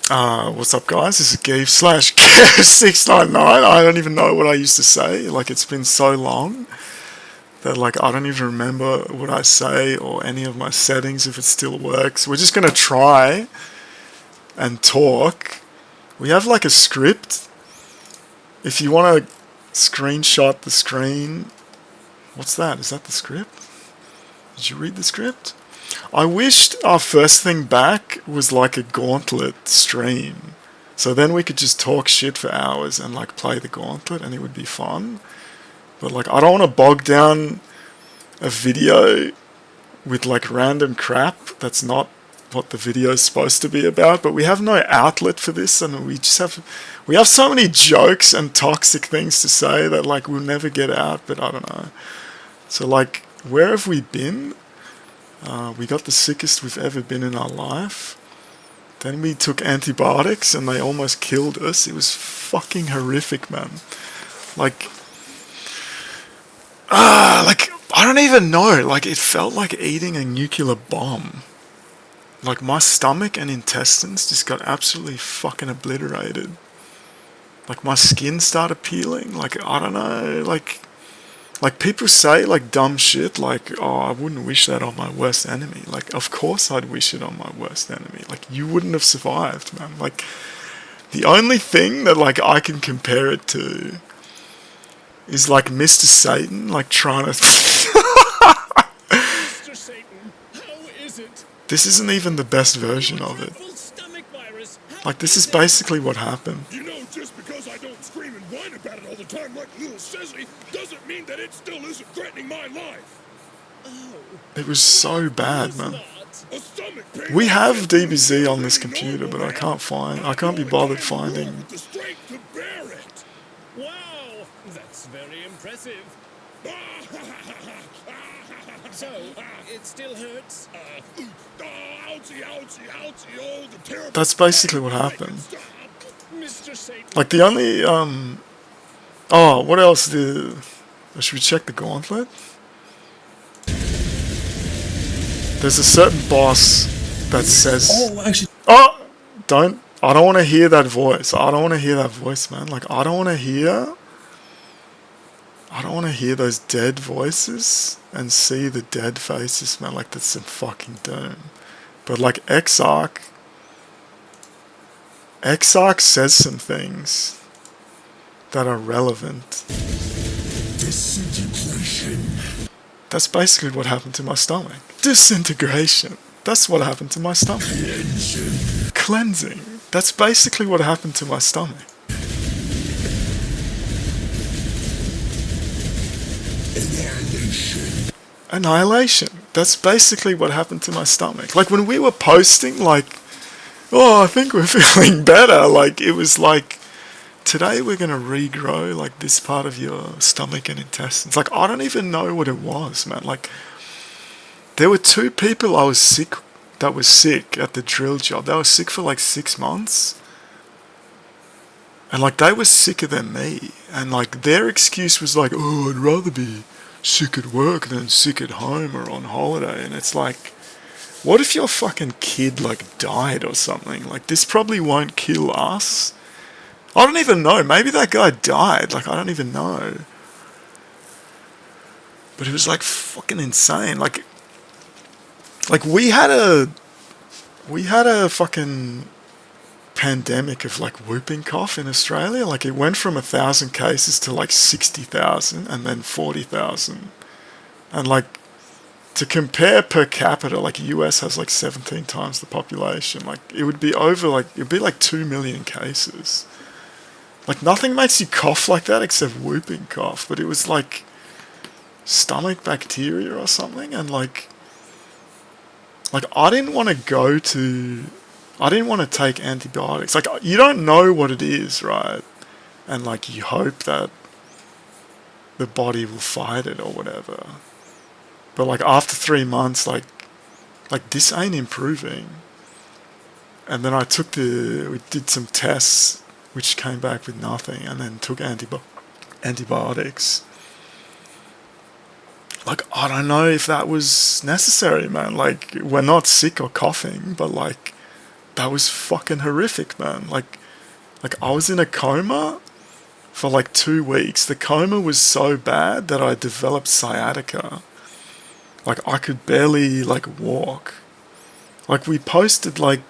What's up, guys? This is Geeve slash Kev699. I don't even know what I used to say. Like, it's been so long that, like, I don't even remember what I say or any of my settings if it still works. We're just gonna try and talk. We have, like, a script. If you want to screenshot the screen... What's that? Is that the script? Did you read the script? I wished our first thing back was like a Gauntlet stream. So then we could just talk shit for hours and like play the Gauntlet and it would be fun. But like I don't want to bog down a video with like random crap that's not what the video is supposed to be about. But we have no outlet for this and we have so many jokes and toxic things to say that like we'll never get out, but I don't know. So like, where have we been? We got the sickest we've ever been in our life. Then we took antibiotics and they almost killed us. It was fucking horrific, man. Like, I don't even know. Like, it felt like eating a nuclear bomb. Like, my stomach and intestines just got absolutely fucking obliterated. Like, my skin started peeling. Like, I don't know, like people say like dumb shit like, oh, I wouldn't wish that on my worst enemy. Like, of course I'd wish it on my worst enemy. Like, you wouldn't have survived, man. Like, the only thing that like I can compare it to is like Mr. Satan like trying to Mr. Satan, how is it? This isn't even the best version of it. Like, this is basically what happened. You know, just because I don't scream and whine about it all the time like little sissy doesn't mean that it still isn't threatening my life. Oh, It was so bad, man. We have DBZ on this computer, but I can't be bothered finding. Wow, that's very impressive. So, it still hurts? Ouchie, ouchie, ouchie, oh, the terrible. That's basically what happened. Mr. Satan. Like, the only, oh, what else should we check the Gauntlet? There's a certain boss that says... Oh, actually... Oh! I don't want to hear that voice. I don't want to hear that voice, man. Like, I don't want to hear those dead voices and see the dead faces, man. Like, that's some fucking doom. But, like, Exarch says some things that are relevant. Disintegration. That's basically what happened to my stomach. Disintegration. That's what happened to my stomach. Cleansing. That's basically what happened to my stomach. Annihilation. That's basically what happened to my stomach. Like, when we were posting, like, oh, I think we're feeling better, like, it was like, today we're going to regrow, like, this part of your stomach and intestines. Like, I don't even know what it was, man. Like, there were 2 people that was sick at the drill job. They were sick for, like, 6 months. And, like, they were sicker than me. And, like, their excuse was like, oh, I'd rather be sick at work than sick at home or on holiday. And it's like, what if your fucking kid like died or something? Like, this probably won't kill us. I don't even know. Maybe that guy died. Like, I don't even know. But it was like fucking insane. Like we had a fucking pandemic of like whooping cough in Australia. Like, it went from 1,000 cases to like 60,000 and then 40,000. And like, to compare per capita, like US has like 17 times the population. Like, it would be over, like, it'd be like 2 million cases. Like, nothing makes you cough like that except whooping cough. But it was like stomach bacteria or something. And like I didn't want to take antibiotics. Like, you don't know what it is, right? And like, you hope that the body will fight it or whatever. But like, after 3 months, like this ain't improving. And then we did some tests which came back with nothing, and then took antibiotics. Like, I don't know if that was necessary, man. Like, we're not sick or coughing, but like, that was fucking horrific, man. Like I was in a coma for like 2 weeks. The coma was so bad that I developed sciatica. Like I could barely like walk. Like we posted like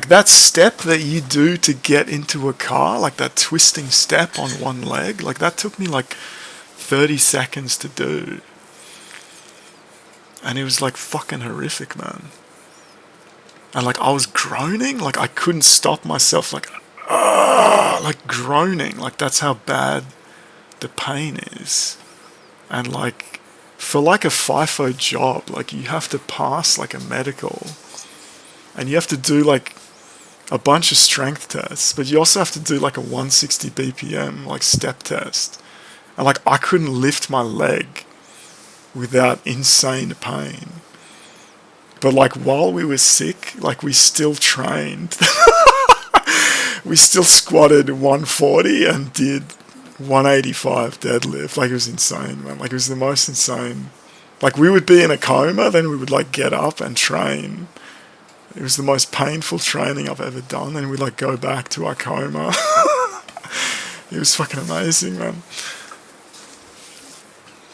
that step that you do to get into a car, like that twisting step on one leg, like that took me like 30 seconds to do. And it was like fucking horrific, man. And like I was groaning, like I couldn't stop myself, like groaning, like that's how bad the pain is. And like for like a FIFO job, like you have to pass like a medical, and you have to do like a bunch of strength tests, but you also have to do like a 160 BPM like step test. And like I couldn't lift my leg without insane pain. But like while we were sick, like we still trained. We still squatted 140 and did 185 deadlift. Like it was insane, man. Like it was the most insane. Like we would be in a coma, then we would like get up and train. It was the most painful training I've ever done, and we'd like go back to our coma. It was fucking amazing, man.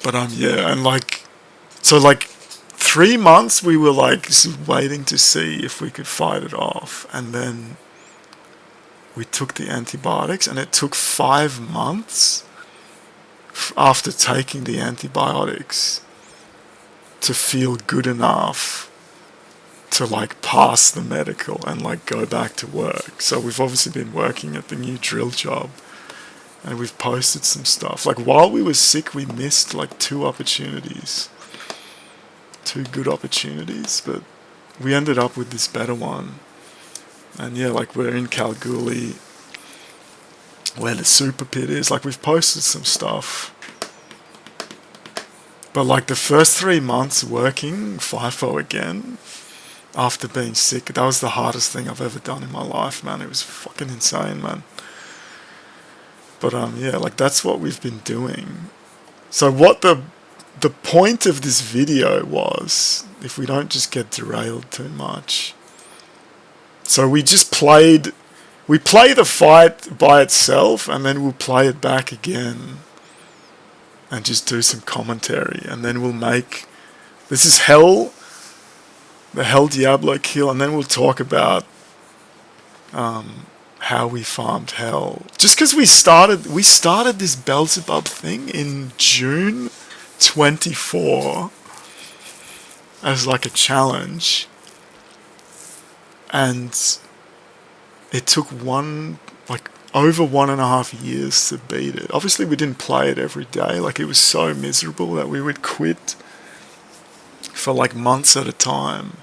But yeah, and like, so like 3 months we were like waiting to see if we could fight it off, and then we took the antibiotics, and it took 5 months after taking the antibiotics to feel good enough to like pass the medical and like go back to work. So we've obviously been working at the new drill job, and we've posted some stuff. Like while we were sick, we missed like 2 opportunities, 2 good opportunities, but we ended up with this better one. And yeah, like we're in Kalgoorlie, where the super pit is. Like we've posted some stuff, but like the first 3 months working FIFO again after being sick, that was the hardest thing I've ever done in my life, man. It was fucking insane, man. But yeah, like that's what we've been doing. So what the point of this video was, if we don't just get derailed too much. So we play the fight by itself, and then we'll play it back again and just do some commentary, and then we'll make, this is Hell, the Hell Diablo Keel, and then we'll talk about how we farmed Hell. Just because we started this Belzebub thing in June 24 as like a challenge, and it took over 1.5 years to beat it. Obviously we didn't play it every day, like it was so miserable that we would quit for like months at a time.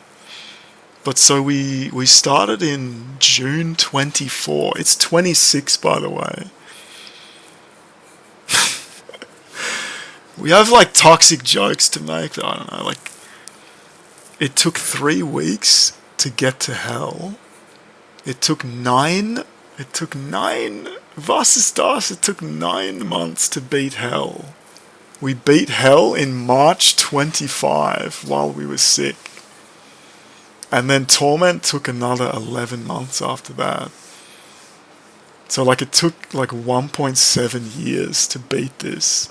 But so we started in June 24. It's 26, by the way. We have like toxic jokes to make, but I don't know, like it took 3 weeks to get to Hell. It took 9 was ist das? It took 9 months to beat Hell. We beat Hell in March 25 while we were sick. And then Torment took another 11 months after that. So like it took like 1.7 years to beat this.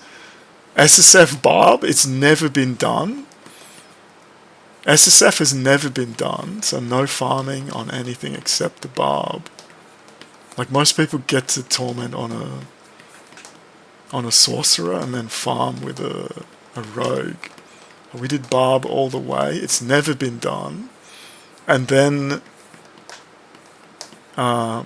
SSF Barb, it's never been done. SSF has never been done, so no farming on anything except the Barb. Like most people get to Torment on a sorcerer and then farm with a rogue. We did Barb all the way. It's never been done. And then all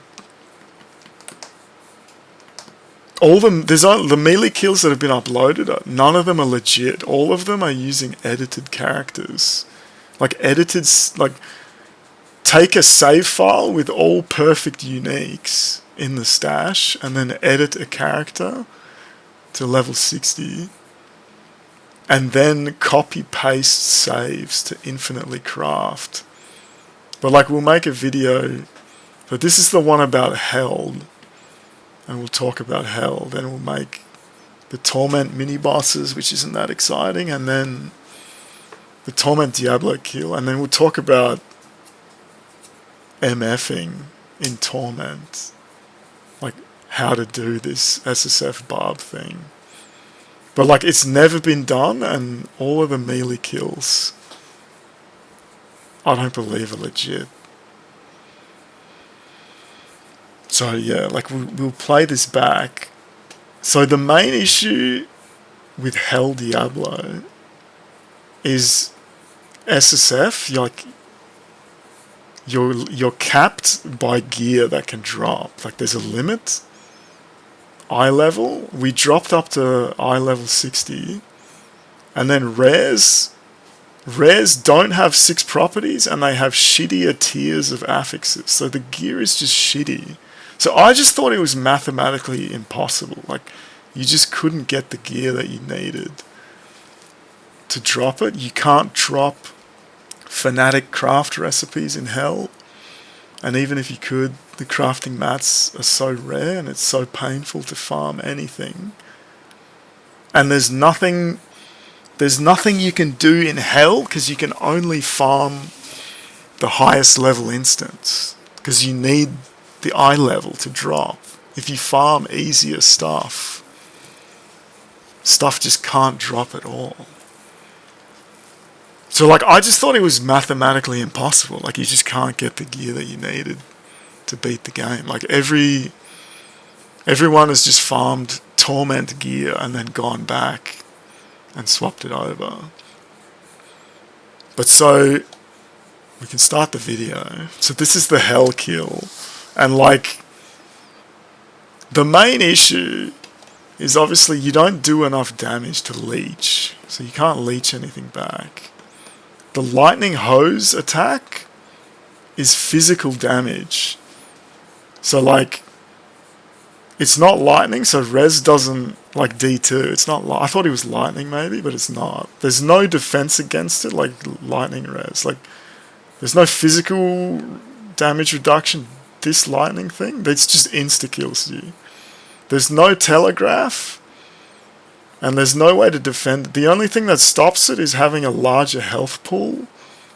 the melee kills that have been uploaded, none of them are legit. All of them are using edited characters. Like edited, like take a save file with all perfect uniques in the stash and then edit a character to level 60 and then copy paste saves to infinitely craft. But like we'll make a video, but this is the one about Hell, and we'll talk about Hell. Then we'll make the Torment mini bosses, which isn't that exciting, and then the Torment Diablo Keel, and then we'll talk about MFing in Torment, like how to do this SSF Barb thing. But like it's never been done, and all of the melee kills I don't believe are legit. So yeah, like we'll play this back. So the main issue with Hell Diablo is SSF, like you're capped by gear that can drop. Like there's a limit. Eye level, we dropped up to eye level 60, and then rares don't have 6 properties, and they have shittier tiers of affixes, so the gear is just shitty. So I just thought it was mathematically impossible. Like you just couldn't get the gear that you needed to drop it. You can't drop fanatic craft recipes in Hell, and even if you could, the crafting mats are so rare and it's so painful to farm anything. And there's nothing you can do in Hell, because you can only farm the highest level instance, because you need the eye level to drop. If you farm easier stuff just can't drop at all. So like I just thought it was mathematically impossible. Like you just can't get the gear that you needed to beat the game. Like everyone has just farmed Torment gear and then gone back and swapped it over. But so we can start the video. So this is the Hell kill, and like the main issue is obviously you don't do enough damage to leech, so you can't leech anything back. The lightning hose attack is physical damage. So like, it's not lightning, so res doesn't, like D2, it's not, I thought it was lightning maybe, but it's not. There's no defense against it like lightning res. Like, there's no physical damage reduction, this lightning thing, it's just insta-kills you. There's no telegraph, and there's no way to defend it. The only thing that stops it is having a larger health pool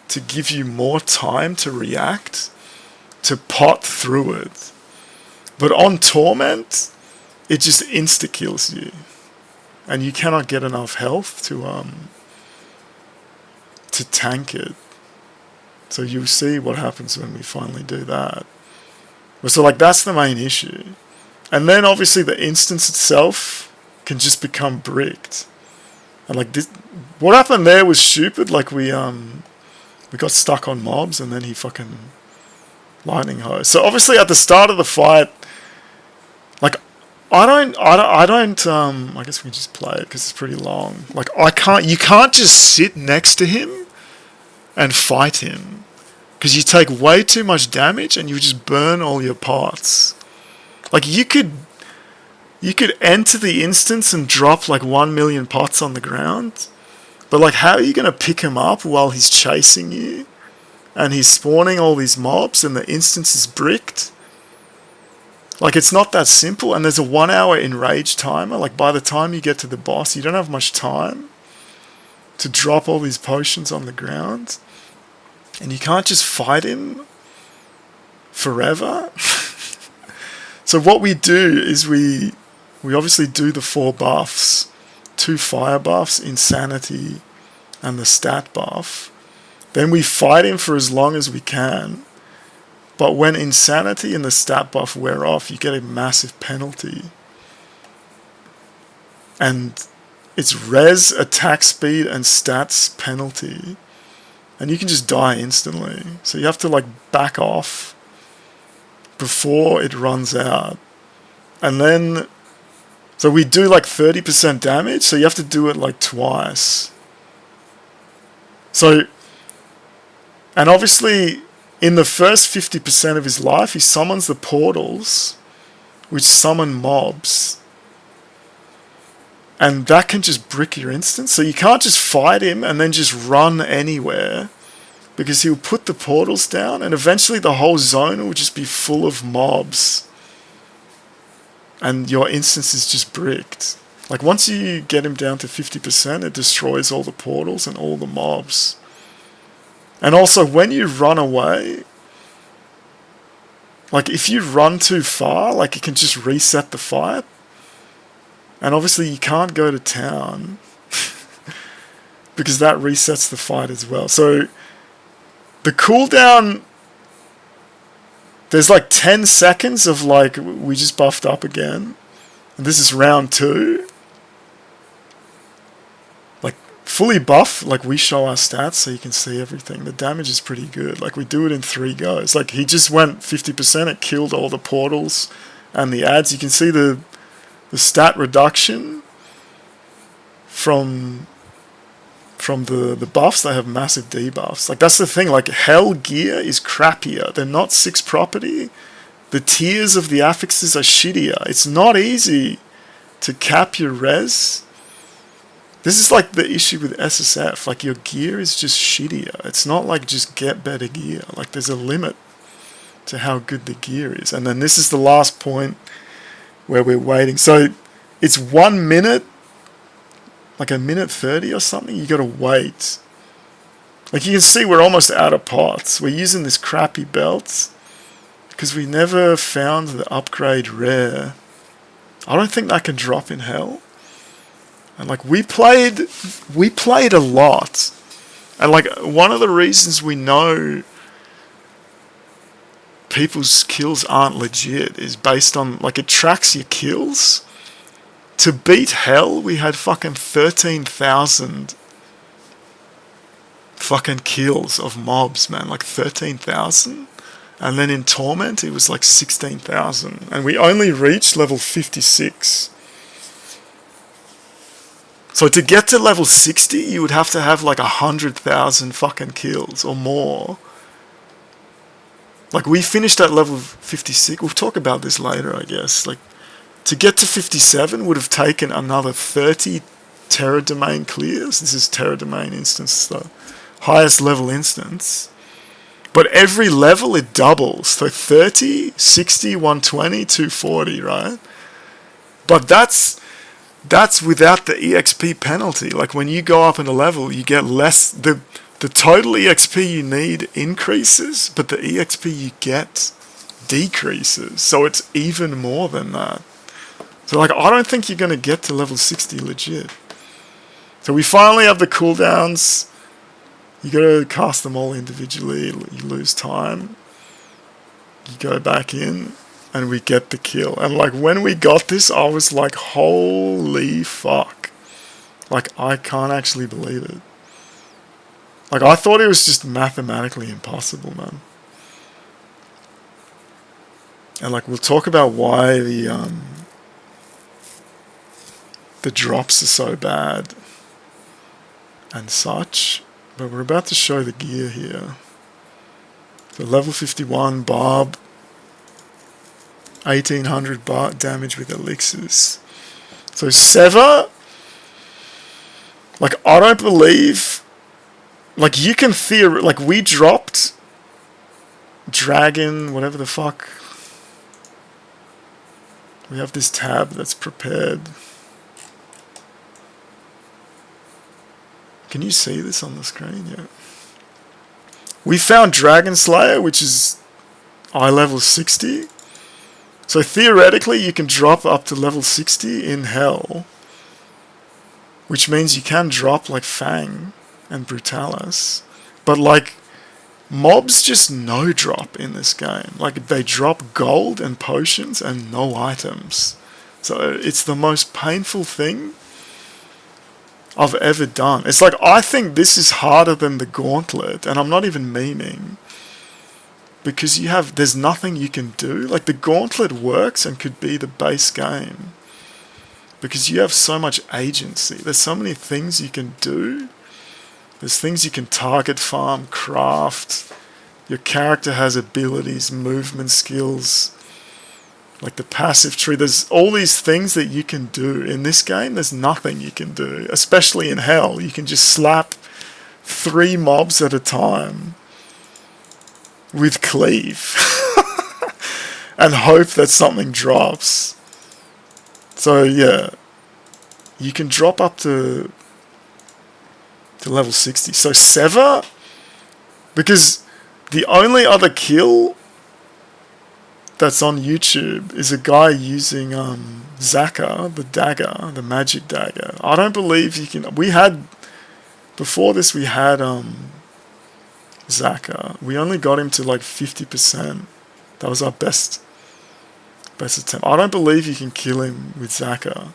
to give you more time to react, to pot through it. But on Torment, it just insta-kills you, and you cannot get enough health to tank it. So you'll see what happens when we finally do that. So like that's the main issue. And then obviously the instance itself can just become bricked. And like this, what happened there was stupid. Like we got stuck on mobs, and then he fucking lightning hose. So obviously at the start of the fight, like I guess we can just play it because it's pretty long. Like you can't just sit next to him and fight him, because you take way too much damage and you just burn all your pots. Like you could enter the instance and drop like 1 million pots on the ground, but like how are you going to pick him up while he's chasing you and he's spawning all these mobs and the instance is bricked? Like it's not that simple, and there's a 1 hour enrage timer. Like by the time you get to the boss, you don't have much time to drop all these potions on the ground, and you can't just fight him forever. So what we do is we obviously do the 4 buffs, 2 fire buffs, insanity, and the stat buff. Then we fight him for as long as we can. But when insanity and the stat buff wear off, you get a massive penalty. And it's res, attack speed, and stats penalty. And you can just die instantly. So you have to like back off before it runs out. And then, so we do like 30% damage, so you have to do it like twice. So, and obviously in the first 50% of his life, he summons the portals, which summon mobs. And that can just brick your instance. So you can't just fight him and then just run anywhere, because he'll put the portals down and eventually the whole zone will just be full of mobs. And your instance is just bricked. Like once you get him down to 50%, it destroys all the portals and all the mobs. And also when you run away, like if you run too far, like it can just reset the fight. And obviously you can't go to town because that resets the fight as well. So the cooldown, there's like 10 seconds of like, we just buffed up again. And this is round 2. Like fully buff, like we show our stats so you can see everything. The damage is pretty good. Like we do it in 3 goes. Like he just went 50%, it killed all the portals and the ads. You can see the stat reduction from the buffs. They have massive debuffs. Like that's the thing, like hell gear is crappier. They're not 6 property. The tiers of the affixes are shittier. It's not easy to cap your res. This is like the issue with SSF. Like your gear is just shittier. It's not like just get better gear. Like there's a limit to how good the gear is. And then this is the last point where we're waiting. So it's 1 minute, like a minute 30 or something. You gotta wait. Like you can see we're almost out of pots. We're using this crappy belt because we never found the upgrade rare. I don't think that can drop in hell. And like we played a lot. And like one of the reasons we know people's kills aren't legit is based on, like, it tracks your kills. To beat hell, we had fucking 13,000 fucking kills of mobs, man. Like 13,000. And then in Torment, it was like 16,000. And we only reached level 56. So to get to level 60, you would have to have like 100,000 fucking kills or more. Like we finished at level 56. We'll talk about this later, I guess. Like to get to 57 would have taken another 30 Terra Domain clears. This is Terra Domain instance, the highest level instance. But every level it doubles. So 30, 60, 120, 240, right? But that's without the EXP penalty. Like when you go up in a level, you get less. The total EXP you need increases, but the EXP you get decreases. So it's even more than that. So like I don't think you're going to get to level 60 legit. So we finally have the cooldowns. You got to cast them all individually. You lose time. You go back in. And we get the kill. And like when we got this, I was like, holy fuck. Like I can't actually believe it. Like I thought it was just mathematically impossible, man. And like we'll talk about why the drops are so bad and such. But we're about to show the gear here. So level 51 Barb. 1800 damage with elixirs. So Sever, like I don't believe, like you can like we dropped Dragon, whatever the fuck. We have this tab that's prepared. Can you see this on the screen? Yeah. We found Dragon Slayer, which is eye level 60. So theoretically, you can drop up to level 60 in hell, which means you can drop like Fang and Brutalis, but like mobs just no drop in this game. Like they drop gold and potions and no items. So it's the most painful thing I've ever done. It's like I think this is harder than the Gauntlet, and I'm not even memeing. Because there's nothing you can do. Like the Gauntlet works and could be the base game. Because you have so much agency. There's so many things you can do. There's things you can target farm, craft. Your character has abilities, movement skills. Like the passive tree. There's all these things that you can do. In this game, there's nothing you can do. Especially in hell. You can just slap 3 mobs at a time. With cleave and hope that something drops. So yeah, you can drop up to level 60. So Sever, because the only other kill that's on YouTube is a guy using Zaka, the dagger, the magic dagger. I don't believe you can. We had before this. We had Zaka. We only got him to like 50%. That was our best attempt. I don't believe you can kill him with Zaka,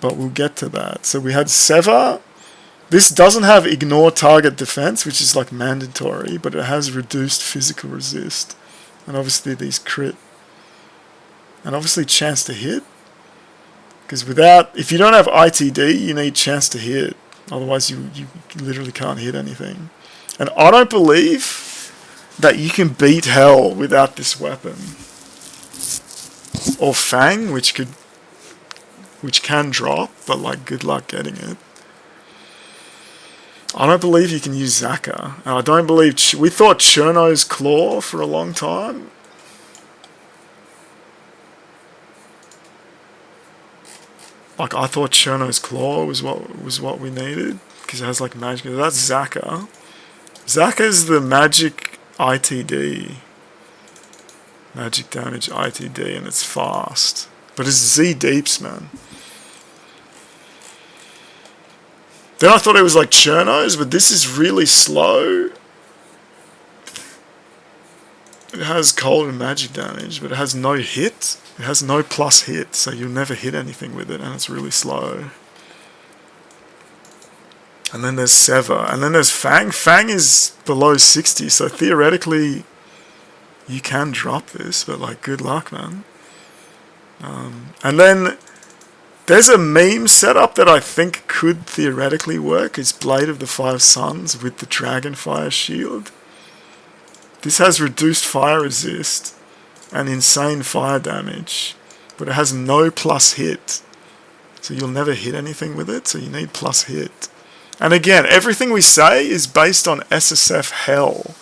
but we'll get to that. So we had Seva. This doesn't have ignore target defense, which is like mandatory, but it has reduced physical resist. And obviously these crit. And obviously chance to hit. Because if you don't have ITD, you need chance to hit. Otherwise you literally can't hit anything. And I don't believe that you can beat hell without this weapon. Or Fang, which can drop, but like good luck getting it. I don't believe you can use Zaka. And I don't believe... we thought Cherno's Claw for a long time. Like, I thought Cherno's Claw was what we needed. Because it has, like, magic... That's Zaka. Zaka's the magic ITD. Magic damage ITD, and it's fast. But it's Z deeps, man. Then I thought it was like Cherno's, but this is really slow. It has cold and magic damage, but it has no hit. It has no plus hit, so you'll never hit anything with it, and it's really slow. And then there's Seva, and then there's Fang. Fang is below 60, so theoretically you can drop this, but like good luck, man. And then there's a meme setup that I think could theoretically work. It's Blade of the Five Suns with the Dragonfire shield. This has reduced fire resist and insane fire damage, but it has no plus hit. So you'll never hit anything with it, so you need plus hit. And again, everything we say is based on SSF Hell,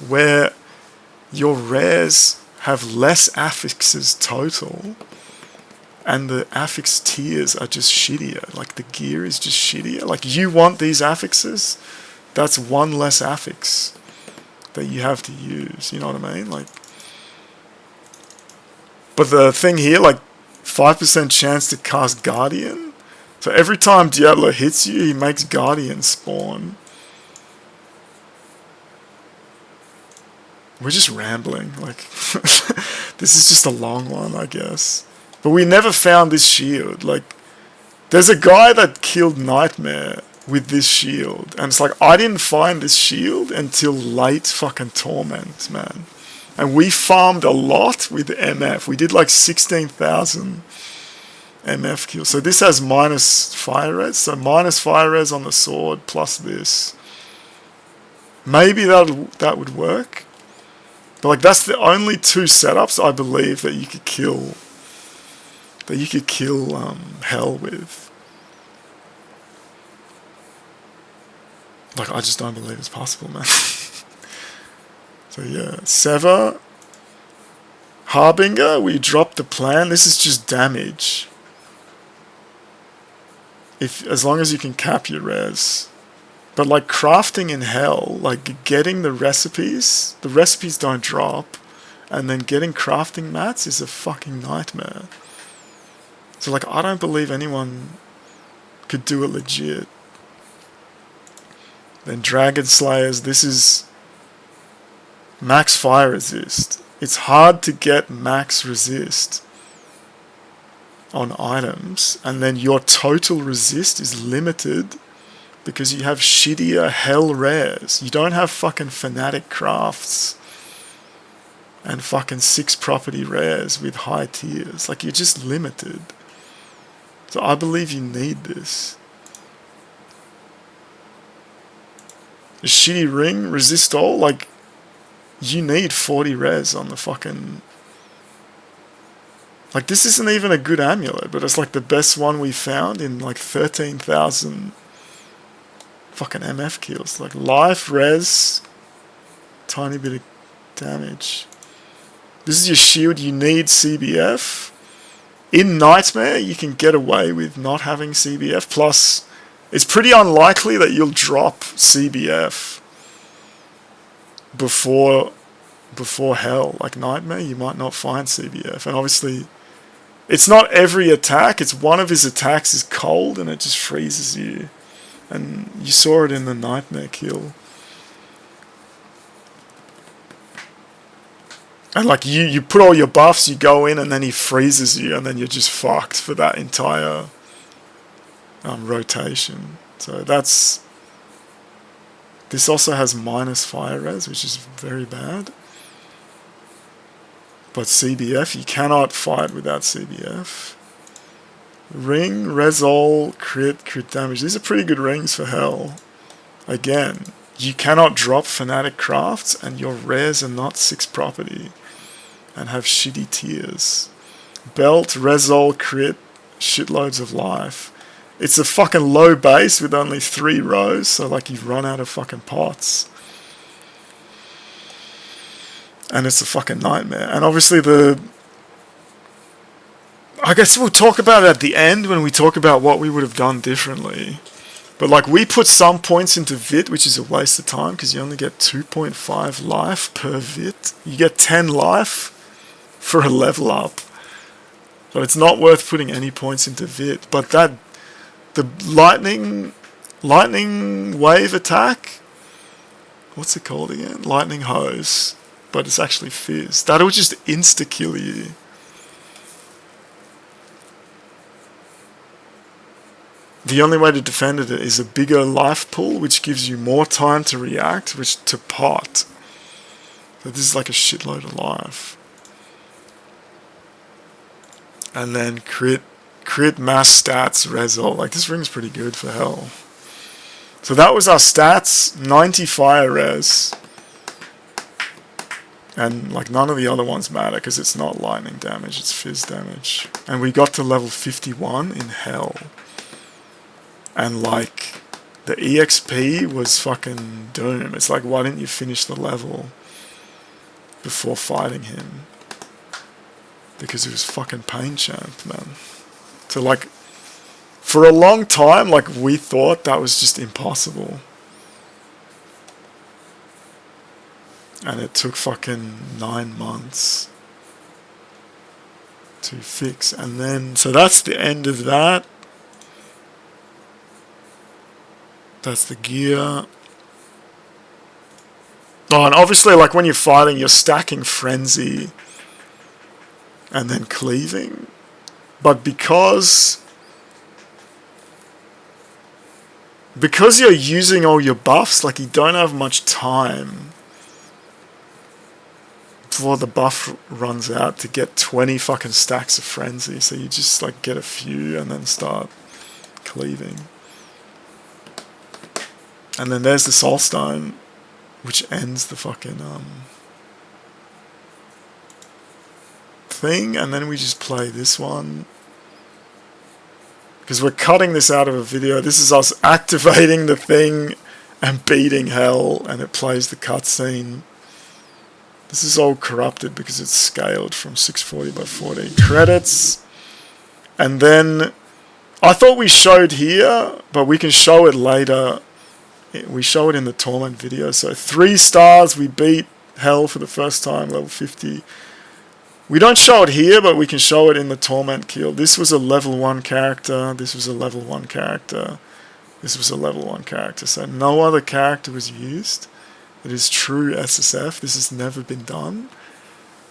where your rares have less affixes total. And the affix tiers are just shittier. Like, the gear is just shittier. Like, you want these affixes, that's one less affix that you have to use. You know what I mean? Like, but the thing here, like, 5% chance to cast Guardian. So every time Diablo hits you, he makes Guardian spawn. We're just rambling. Like, this is just a long one, I guess. But we never found this shield. Like, there's a guy that killed Nightmare with this shield. And it's like, I didn't find this shield until late fucking Torment, man. And we farmed a lot with MF. We did like 16,000 MF kills. So this has minus fire res. So minus fire res on the sword plus this. Maybe that would work. But like, that's the only two setups I believe that you could kill. That you could kill Hell with. Like, I just don't believe it's possible, man. So yeah, Seva, Harbinger, we dropped the plan. This is just damage. As long as you can cap your res. But like crafting in Hell, like getting the recipes don't drop, and then getting crafting mats is a fucking nightmare. So like, I don't believe anyone could do it legit. Then Dragon Slayers, this is max fire resist. It's hard to get max resist on items, and then your total resist is limited because you have shittier Hell rares. You don't have fucking Fanatic crafts and fucking 6 property rares with high tiers. Like, you're just limited. So I believe you need this. A shitty ring, resist all, like, you need 40 res on the fucking... Like, this isn't even a good amulet, but it's like the best one we found in like 13,000 fucking MF kills. Like, life, res, tiny bit of damage. This is your shield, you need CBF. In Nightmare, you can get away with not having CBF, plus it's pretty unlikely that you'll drop CBF before before Hell, like Nightmare, you might not find CBF. And obviously, it's not every attack. It's one of his attacks is cold and it just freezes you. And you saw it in the Nightmare kill. And like you put all your buffs, you go in and then he freezes you and then you're just fucked for that entire rotation. So that's... This also has minus fire res, which is very bad. But CBF, you cannot fight without CBF. Ring, Resol, crit damage. These are pretty good rings for Hell. Again, you cannot drop Fanatic Crafts and your rares are not 6 property and have shitty tiers. Belt, Resol, crit, shitloads of life. It's a fucking low base with only 3 rows, so like you've run out of fucking pots. And it's a fucking nightmare. And obviously I guess we'll talk about it at the end when we talk about what we would have done differently. But like we put some points into Vit, which is a waste of time because you only get 2.5 life per Vit. You get 10 life for a level up. So it's not worth putting any points into Vit. But the lightning wave attack, what's it called again? Lightning hose. But it's actually Fizz. That'll just insta-kill you. The only way to defend it is a bigger life pool, which gives you more time to react, which to pot. So this is like a shitload of life. And then crit mass stats, Resol. Like this ring's pretty good for Hell. So that was our stats, 90 fire res. And like none of the other ones matter because it's not lightning damage, it's fizz damage. And we got to level 51 in Hell. And like the EXP was fucking doom. It's like, why didn't you finish the level before fighting him? Because he was fucking pain champ, man. So like for a long time, like we thought that was just impossible. And it took fucking 9 months to fix. And then, so that's the end of that. That's the gear. Oh, and obviously, like when you're fighting, you're stacking Frenzy and then cleaving. But because you're using all your buffs, like you don't have much time before the buff runs out to get 20 fucking stacks of Frenzy. So you just like get a few and then start cleaving. And then there's the Soul Stone, which ends the fucking thing. And then we just play this one. Because we're cutting this out of a video. This is us activating the thing and beating Hell. And it plays the cutscene. This is all corrupted because it's scaled from 640 by 40. Credits. And then I thought we showed here, but we can show it later. We show it in the Torment video. So 3 stars, we beat Hell for the first time, level 50. We don't show it here, but we can show it in the Torment kill. This was a level 1 character. This was a level 1 character. This was a level 1 character. So no other character was used. It is true SSF. This has never been done.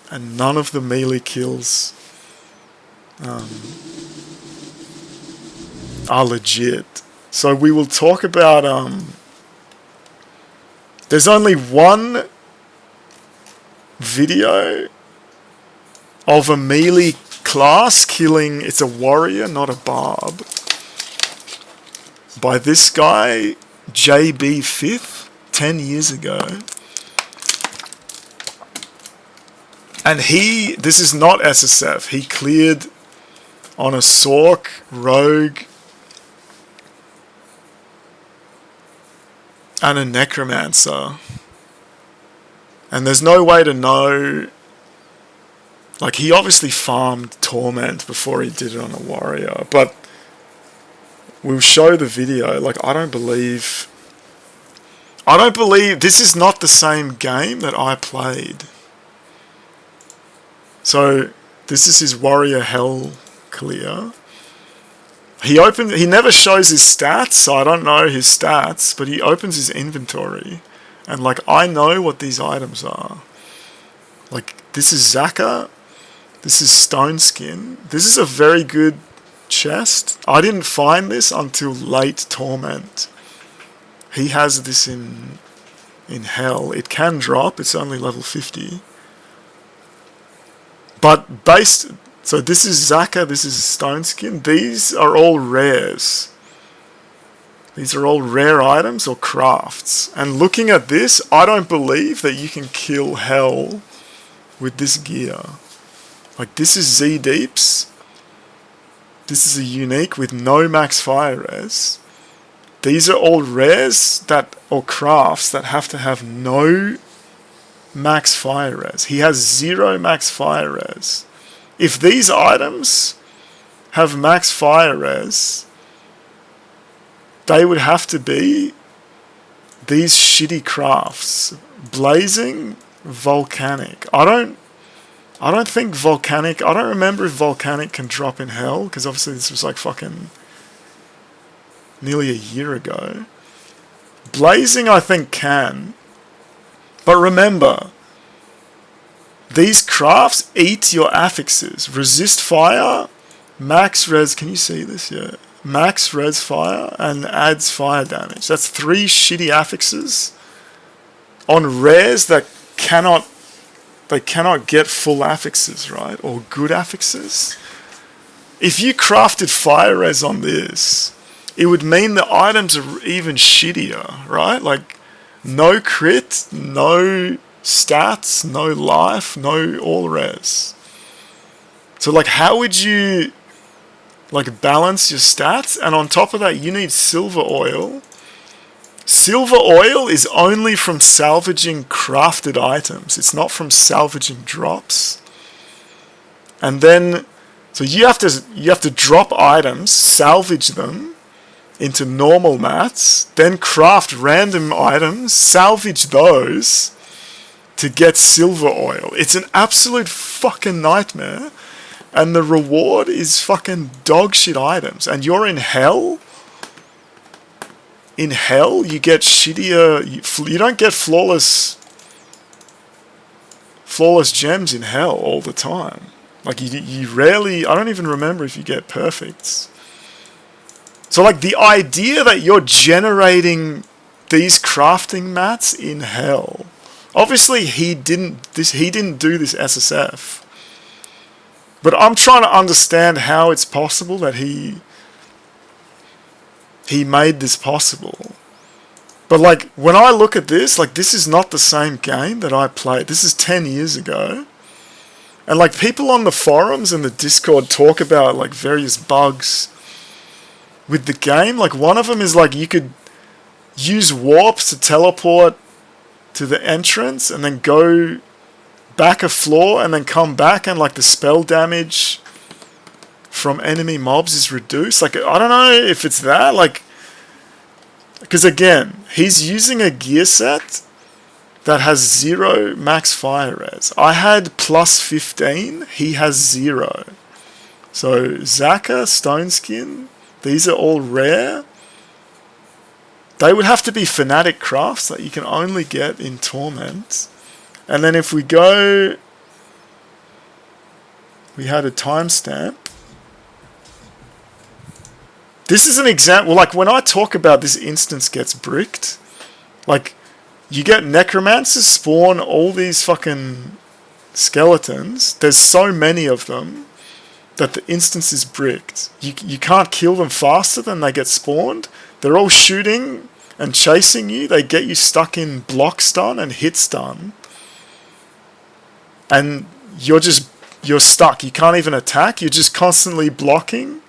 And none of the melee kills are legit. So we will talk about... there's only one video of a melee class killing... It's a warrior, not a barb. By this guy, JB 5th. 10 years ago. And this is not SSF, he cleared on a Sork, Rogue, and a Necromancer. And there's no way to know, like he obviously farmed Torment before he did it on a warrior, but we'll show the video. Like I don't believe this is not the same game that I played. So this is his warrior hell clear. He never shows his stats, so I don't know his stats, but he opens his inventory. And like, I know what these items are. Like, this is Zaka. This is Stone Skin. This is a very good chest. I didn't find this until late Torment. He has this in Hell. It can drop. It's only level 50. But so this is Zaka, this is Stone Skin. These are all rares. These are all rare items or crafts. And looking at this, I don't believe that you can kill Hell with this gear. Like, this is Z Deeps. This is a unique with no max fire res. These are all rares or crafts that have to have no max fire res. He has 0 max fire res. If these items have max fire res, they would have to be these shitty crafts. Blazing, volcanic. I don't think volcanic, I don't remember if volcanic can drop in Hell, because obviously this was like fucking nearly a year ago. Blazing I think can. But remember, these crafts eat your affixes. Resist fire, max res, can you see this? Yeah. Max res fire, and adds fire damage. That's 3 shitty affixes on rares that cannot get full affixes, right? Or good affixes. If you crafted fire res on this, it would mean the items are even shittier, right? Like, no crit, no stats, no life, no all res. So like, how would you like balance your stats? And on top of that, you need silver oil. Silver oil is only from salvaging crafted items. It's not from salvaging drops. And then, so you have to drop items, salvage them into normal mats, then craft random items, salvage those to get silver oil. It's an absolute fucking nightmare. And the reward is fucking dog shit items. And you're in Hell. In Hell, you get shittier. You don't get flawless gems in Hell all the time. Like, you rarely. I don't even remember if you get perfects. So like, the idea that you're generating these crafting mats in Hell. Obviously, he didn't do this SSF. But I'm trying to understand how it's possible that he made this possible. But like, when I look at this, like, this is not the same game that I played. This is 10 years ago. And like, people on the forums and the Discord talk about like various bugs with the game. Like, one of them is like, you could use warps to teleport to the entrance and then go back a floor and then come back, and like, the spell damage from enemy mobs is reduced. Like, I don't know if it's that, like, because again, he's using a gear set that has 0 max fire res. I had plus 15, he has 0. So Zaka, Stone Skin, these are all rare. They would have to be fanatic crafts that you can only get in Torment. And then if we go, we had a timestamp. This is an example, like, when I talk about this instance gets bricked, like, you get necromancers spawn all these fucking skeletons. There's so many of them that the instance is bricked. You can't kill them faster than they get spawned. They're all shooting and chasing you. They get you stuck in block stun and hit stun. And you're stuck. You can't even attack. You're just constantly blocking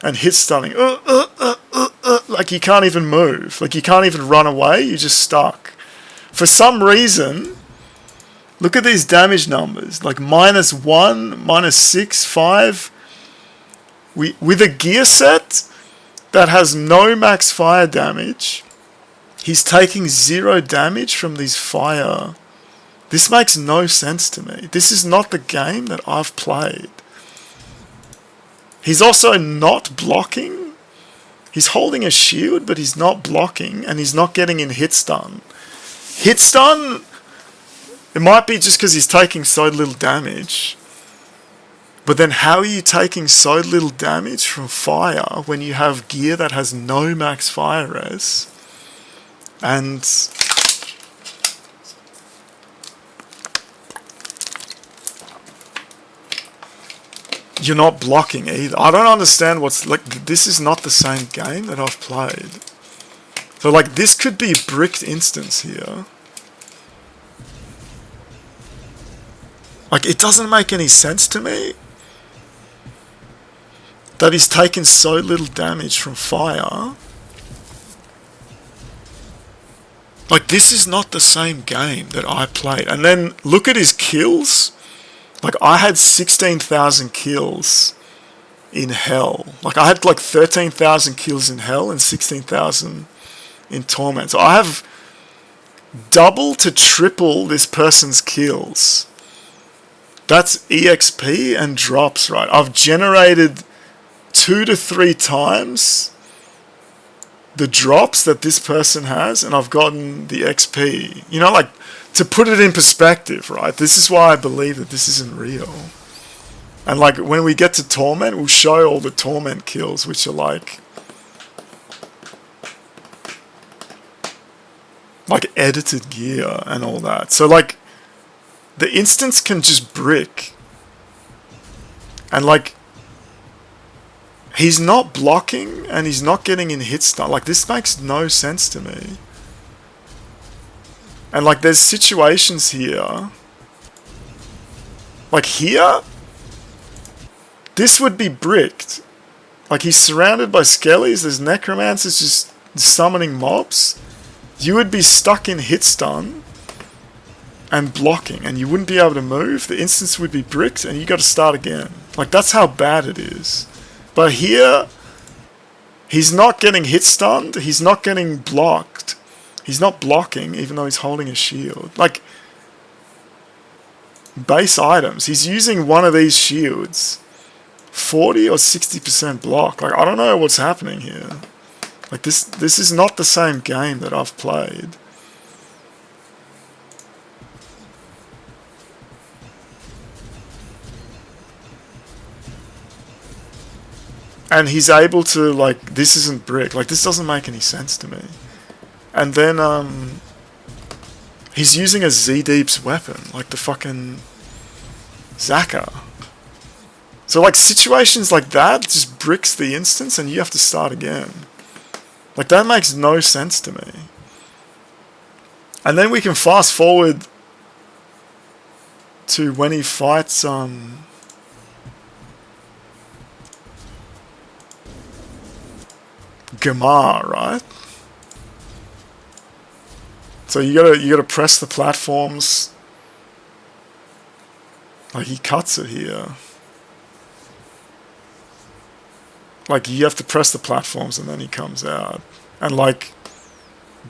and hit stunning. Like, you can't even move. Like, you can't even run away. You're just stuck. For some reason, look at these damage numbers. Like, -1, -6, 5. With a gear set that has no max fire damage, he's taking 0 damage from these This makes no sense to me. This is not the game that I've played. He's also not blocking. He's holding a shield, but he's not blocking, and he's not getting in hit stun. Hit stun, it might be just because he's taking so little damage. But then how are you taking so little damage from fire when you have gear that has no max fire res? And you're not blocking either. I don't understand what's like. This is not the same game that I've played. So like this could be bricked instance here. Like it doesn't make any sense to me that he's taken so little damage from fire. Like this is not the same game that I played. And then look at his kills. Like I had 16,000 kills in hell. Like I had like 13,000 kills in hell and 16,000 in torment. So I have double to triple this person's kills. That's EXP and drops, right? I've generated 2 to 3 times the drops that this person has, and I've gotten the XP. You know, like, to put it in perspective, right? This is why I believe that this isn't real. And like, when we get to Torment, we'll show all the Torment kills, which are like edited gear and all that. So like, the instance can just brick. And like, he's not blocking and he's not getting in hit stun. Like, this makes no sense to me. And like, there's situations here. Like here, this would be bricked. Like, he's surrounded by skellies, there's necromancers just summoning mobs. You would be stuck in hit stun and blocking, and you wouldn't be able to move. The instance would be bricked and you got to start again. Like, that's how bad it is. But here, he's not getting hit stunned, he's not getting blocked. He's not blocking, even though he's holding a shield. Like, base items, he's using one of these shields. 40 or 60% block. Like, I don't know what's happening here. Like, this is not the same game that I've played. And he's able to, like, this isn't brick. Like, this doesn't make any sense to me. And then, he's using a Z-Deep's weapon. Like, the fucking Zaka. So, like, situations like that just bricks the instance and you have to start again. Like, that makes no sense to me. And then we can fast forward to when he fights, Gamar, right? So you gotta press the platforms. Like, he cuts it here. Like, you have to press the platforms and then he comes out. And like,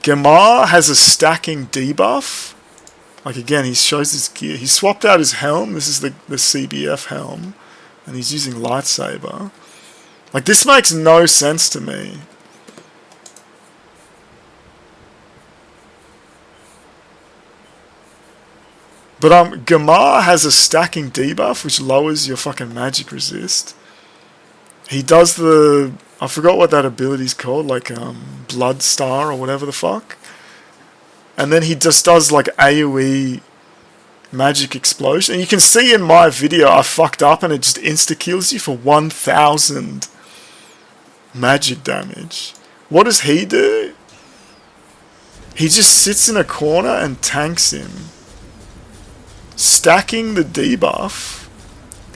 Gamar has a stacking debuff. Like, again, he shows his gear. He swapped out his helm. This is the CBF helm. And he's using lightsaber. Like, this makes no sense to me. But Gamar has a stacking debuff, which lowers your fucking magic resist. He does the, I forgot what that ability's called, like Blood Star or whatever the fuck. And then he just does like AoE magic explosion. And you can see in my video I fucked up and it just insta-kills you for 1000 magic damage. What does he do? He just sits in a corner and tanks him. Stacking the debuff.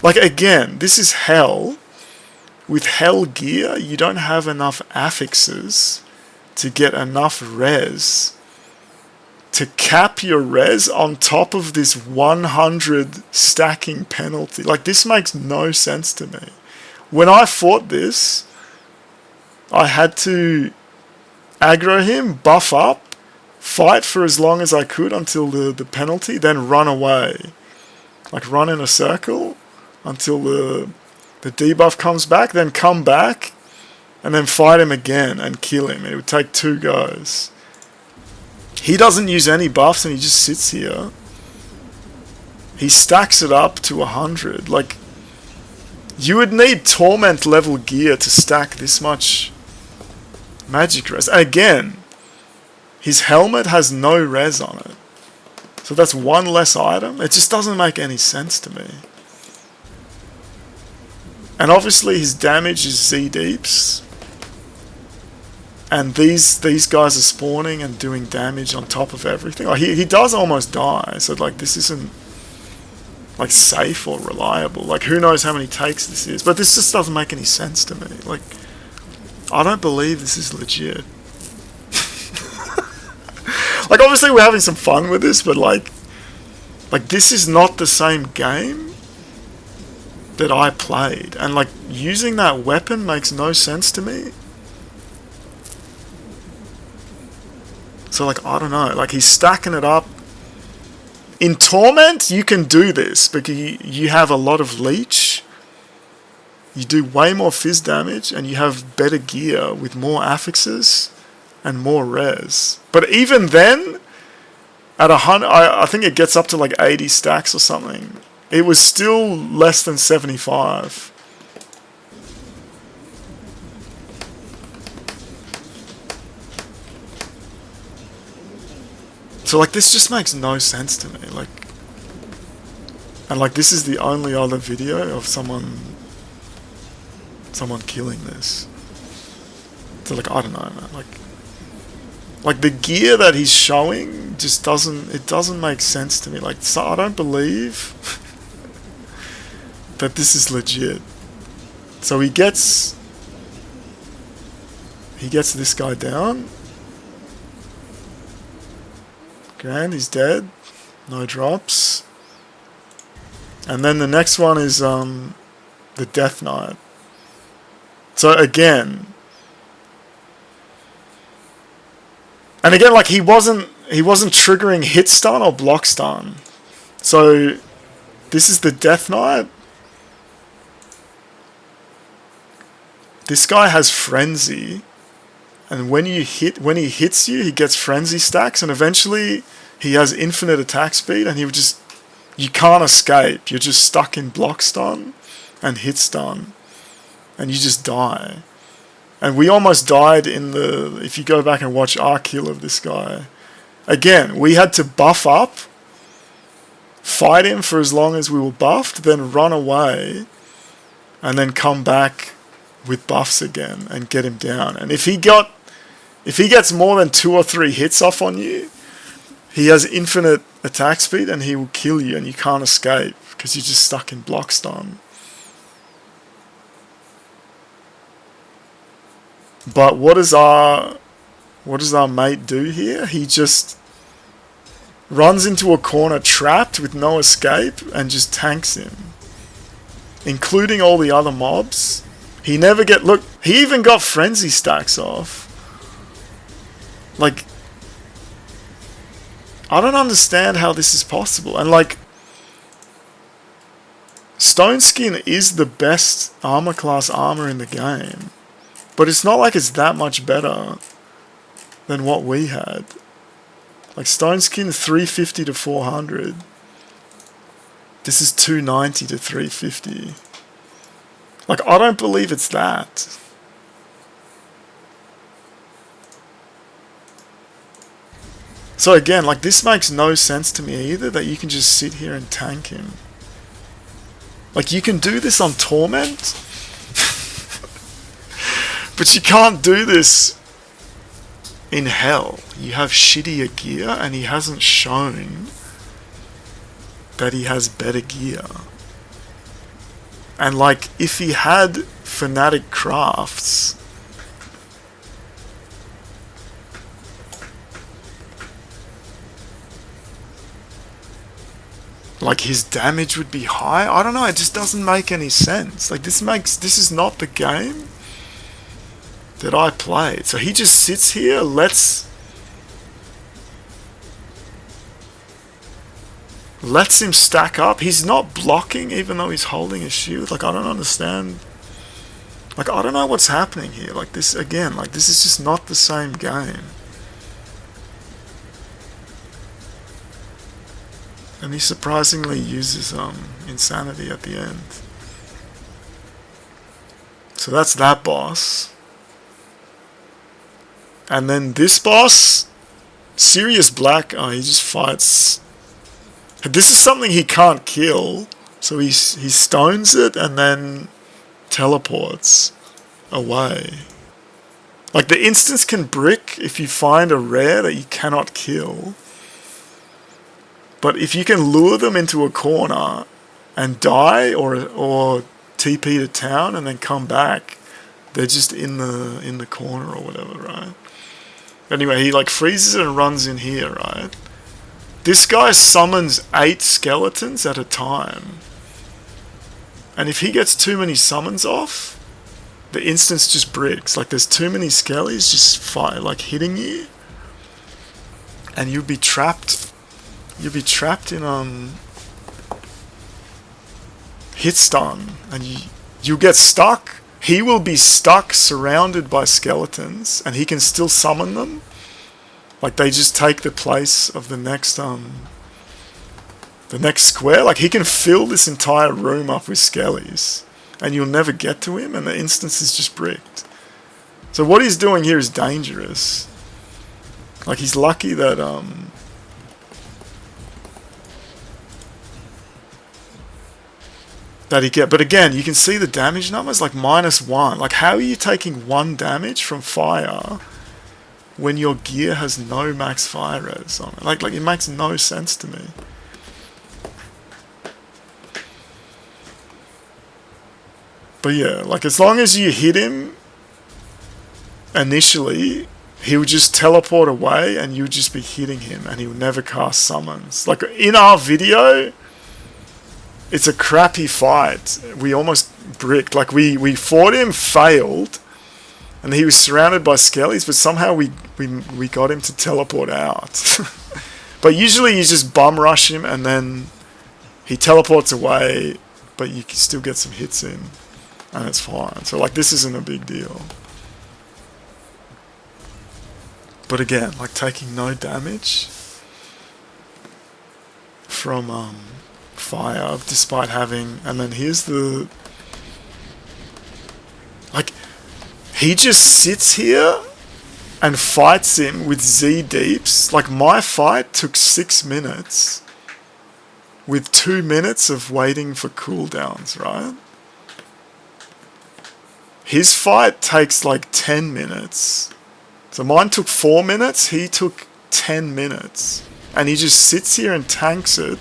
Like, again, this is hell. With hell gear, you don't have enough affixes to get enough res to cap your res on top of this 100 stacking penalty. Like, this makes no sense to me. When I fought this, I had to aggro him, buff up, fight for as long as I could until the penalty, then run away. Like run in a circle until the debuff comes back, then come back, and then fight him again and kill him. It would take 2 goes. He doesn't use any buffs and he just sits here. He stacks it up to 100. Like, you would need Torment level gear to stack this much magic res. And again, his helmet has no res on it. So that's 1 less item. It just doesn't make any sense to me. And obviously his damage is Z deeps. And these guys are spawning and doing damage on top of everything. Like he does almost die. So like this isn't like safe or reliable. Like who knows how many takes this is. But this just doesn't make any sense to me. Like I don't believe this is legit. Like obviously we're having some fun with this, but like this is not the same game that I played. And like using that weapon makes no sense to me. So like I don't know, like he's stacking it up. In Torment you can do this because you have a lot of leech. You do way more fizz damage and you have better gear with more affixes and more res. But even then, at 100, I think it gets up to like 80 stacks or something. It was still less than 75. So like this just makes no sense to me. Like, and like this is the only other video of someone killing this. So like I don't know, man. Like the gear that he's showing just doesn't make sense to me. Like so I don't believe that this is legit. So he gets this guy down. Grand, he's dead. No drops. And then the next one is the Death Knight. So again, and again, like he wasn't triggering hit stun or block stun. So this is the Death Knight. This guy has frenzy, and when he hits you, he gets frenzy stacks, and eventually he has infinite attack speed, and you can't escape. You're just stuck in block stun and hit stun, and you just die. And we almost died if you go back and watch our kill of this guy. Again, we had to buff up, fight him for as long as we were buffed, then run away, and then come back with buffs again and get him down. And if he gets more than 2 or 3 hits off on you, he has infinite attack speed and he will kill you and you can't escape because you're just stuck in block stun. But what does our mate do here? He just runs into a corner trapped with no escape and just tanks him, including all the other mobs. He even got frenzy stacks off. Like, I don't understand how this is possible. And like, Stone Skin is the best armor class armor in the game. But it's not like it's that much better than what we had. Like Stone Skin 350 to 400. This is 290 to 350. Like I don't believe it's that. So again, like this makes no sense to me either, that you can just sit here and tank him. Like you can do this on Torment. But you can't do this in Hell. You have shittier gear and he hasn't shown that he has better gear. And like, if he had Fanatic Crafts, like his damage would be high. I don't know, it just doesn't make any sense. Like this is not the game that I played. So he just sits here, lets lets him stack up. He's not blocking even though he's holding a shield. Like, I don't understand. Like, I don't know what's happening here. Like, this, again, like, this is just not the same game. And he surprisingly uses insanity at the end. So that's that boss. And then this boss, Sirius Black, he just fights. This is something he can't kill, so he stones it and then teleports away. Like, the instance can brick if you find a rare that you cannot kill. But if you can lure them into a corner and die or TP to town and then come back, they're just in the corner or whatever, right? Anyway, he like freezes it and runs in here, right? This guy summons 8 skeletons at a time. And if he gets too many summons off, the instance just bricks. Like, there's too many skellies just like hitting you. And you'll be trapped. You'll be trapped in hit stun, and you get stuck. He will be stuck, surrounded by skeletons, and he can still summon them. Like, they just take the place of the next square. Like, he can fill this entire room up with skellies, and you'll never get to him, and the instance is just bricked. So what he's doing here is dangerous. Like, he's lucky that that he get, but again, you can see the damage numbers, like -1. Like, how are you taking 1 damage from fire when your gear has no max fire res on it? Like it makes no sense to me. But yeah, like, as long as you hit him initially, he would just teleport away and you would just be hitting him and he would never cast summons. Like, in our video, it's a crappy fight. We almost bricked. Like, we fought him, failed, and he was surrounded by skellies, but somehow we got him to teleport out. But usually you just bum rush him and then he teleports away, but you can still get some hits in, and it's fine. So, like, this isn't a big deal. But again, like, taking no damage from fire despite having, and then here's the, like, he just sits here and fights him with Z deeps. Like, my fight took 6 minutes with 2 minutes of waiting for cooldowns, right? His fight takes like 10 minutes. So mine took 4 minutes, he took 10 minutes. And he just sits here and tanks it.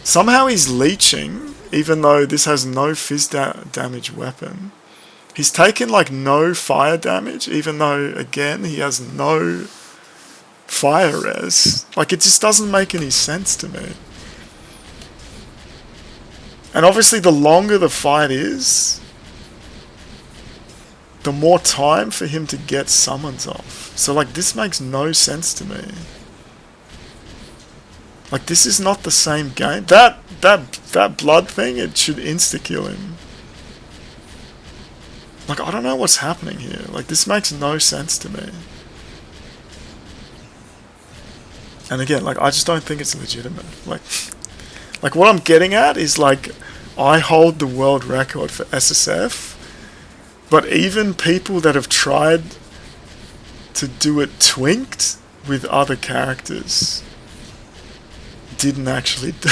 Somehow he's leeching, even though this has no fizz damage weapon. He's taken like no fire damage, even though, again, he has no fire res. Like, it just doesn't make any sense to me. And obviously the longer the fight is, the more time for him to get summons off. So, like, this makes no sense to me. Like, this is not the same game. That blood thing, it should insta-kill him. Like, I don't know what's happening here. Like, this makes no sense to me. And again, like, I just don't think it's legitimate. Like what I'm getting at is, like, I hold the world record for SSF, but even people that have tried to do it twinked with other characters didn't actually do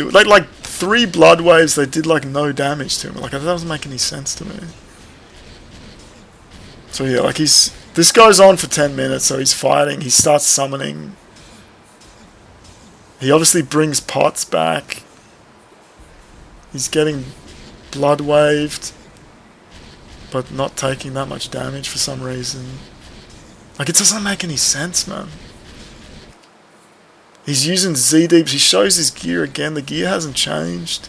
it. Like 3 blood waves, they did like no damage to him. Like, that doesn't make any sense to me. So yeah, like, this goes on for 10 minutes, so he's fighting, he starts summoning. He obviously brings pots back. He's getting blood waved, but not taking that much damage for some reason. Like, it doesn't make any sense, man. He's using Z-Deeps. He shows his gear again. The gear hasn't changed.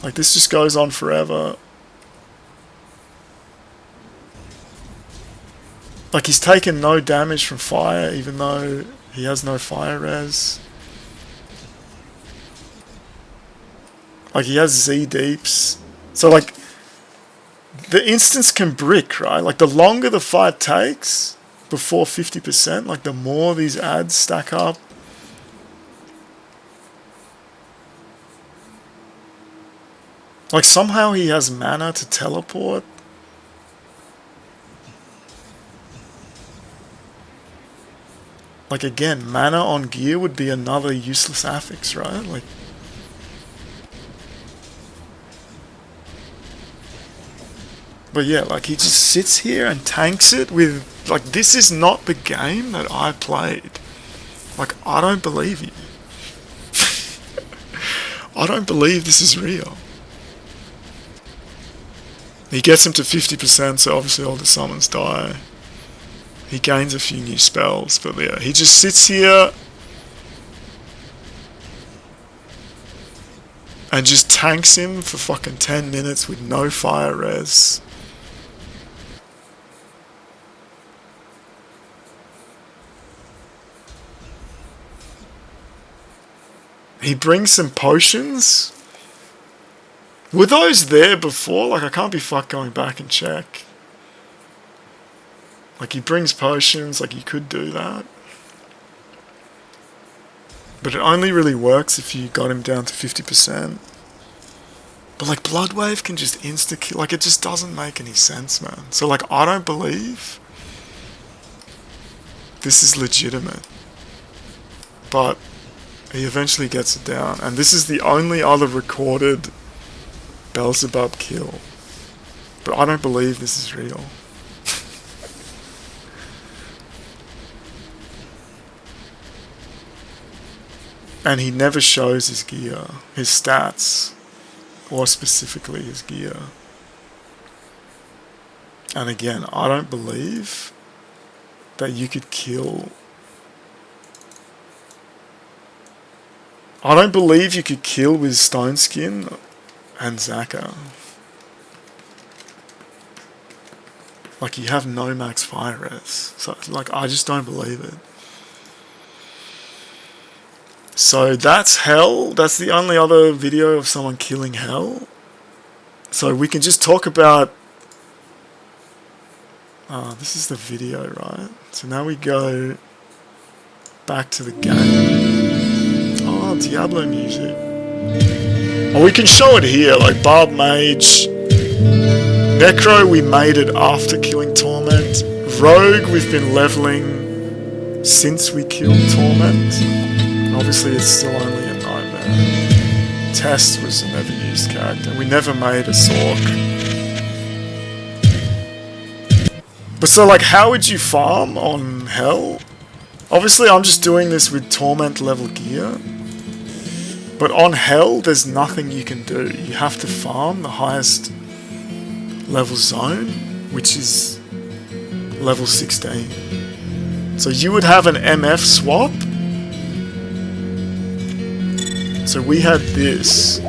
Like, this just goes on forever. Like, he's taken no damage from fire, even though He has no fire res. Like, he has Z deeps. So, like, the instance can brick, right? Like, the longer the fight takes before 50%, like, the more these ads stack up. Like, somehow he has mana to teleport. Like, again, mana on gear would be another useless affix, right? Like, but yeah, like, he just sits here and tanks it with, like, this is not the game that I played. Like, I don't believe you. I don't believe this is real. He gets him to 50%, so obviously all the summons die. He gains a few new spells, but yeah, he just sits here and just tanks him for fucking 10 minutes with no fire res. He brings some potions. Were those there before? Like, I can't be fucked going back and check. Like, he brings potions, like, you could do that. But it only really works if you got him down to 50%. But, like, Blood Wave can just insta-kill. Like, it just doesn't make any sense, man. So, like, I don't believe this is legitimate. But he eventually gets it down. And this is the only other recorded Belzebub kill. But I don't believe this is real. And he never shows his gear, his stats, or specifically his gear. And again, I don't believe that you could kill... I don't believe you could kill with Stone Skin and Zaka. Like, you have no max fire res. So, like, I just don't believe it. So that's Hell. That's the only other video of someone killing Hell. So we can just talk about... this is the video, right? So now we go back to the game. Oh, Diablo music. Oh, we can show it here, like Barb Mage. Necro, we made it after killing Torment. Rogue, we've been leveling since we killed Torment. Obviously, it's still only a nightmare. Test was a never used character. We never made a Sork. But so, like, how would you farm on Hell? Obviously, I'm just doing this with Torment level gear. But on Hell, there's nothing you can do. You have to farm the highest level zone, which is level 16. So you would have an MF swap. So we had this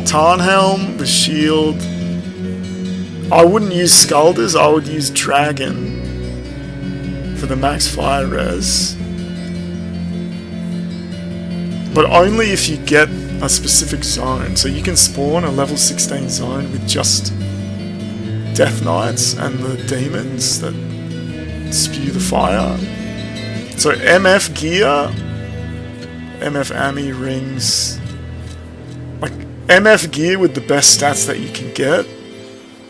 Tarnhelm, the shield. I wouldn't use Skulders, I would use Dragon for the max fire res. But only if you get a specific zone. So you can spawn a level 16 zone with just Death Knights and the demons that spew the fire. So MF gear, MF Ami rings, like MF gear with the best stats that you can get,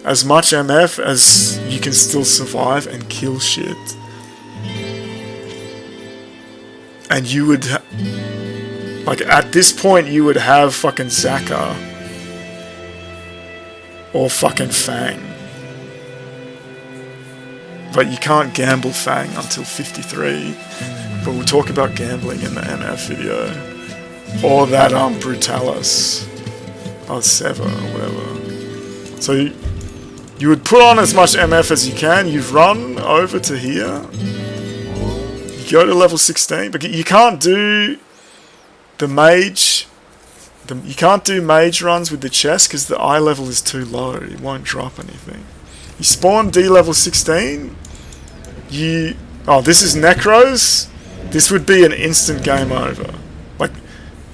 as much MF as you can still survive and kill shit. And you would, like at this point you would have fucking Zaka or fucking Fang. But you can't gamble Fang until 53. But we'll talk about gambling in the MF video. Or that Brutalis. Or Sever, or whatever. So you would put on as much MF as you can. You run over to here. You go to level 16. But you can't do the mage. You can't do mage runs with the chest because the eye level is too low. It won't drop anything. You spawn D level 16. Oh, this is Necros. this would be an instant game over. Like,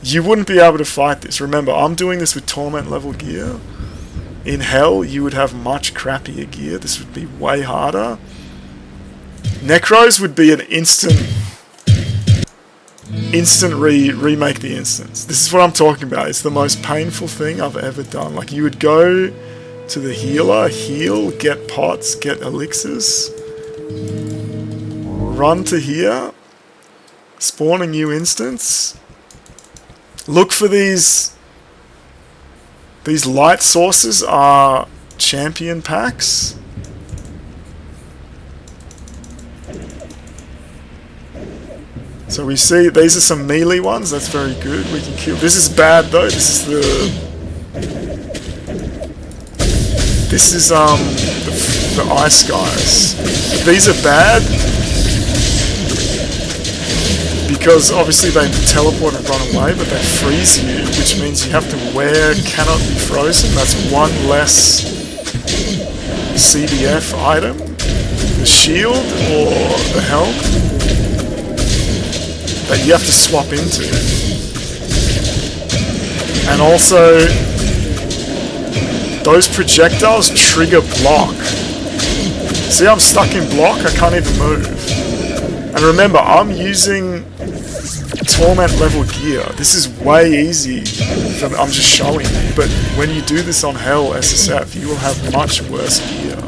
you wouldn't be able to fight this. Remember, I'm doing this with Torment level gear. In Hell, you would have much crappier gear. This would be way harder. Necros would be an instant remake the instance. This is what I'm talking about. It's the most painful thing I've ever done. Like, you would go to the healer, heal, get pots, get elixirs, run to here, spawn a new instance, look for these light sources are champion packs. So we see these are some melee ones. That's very good. We can kill. This is bad though. This is the ice guys. These are bad because obviously they teleport and run away, but they freeze you, which means you have to wear cannot be frozen. That's one less CDF item. The shield or the helm that you have to swap into. And also, those projectiles trigger block. See, I'm stuck in block, I can't even move. And remember, I'm using Torment level gear. This is way easy. I'm just showing you. But when you do this on Hell SSF, you will have much worse gear.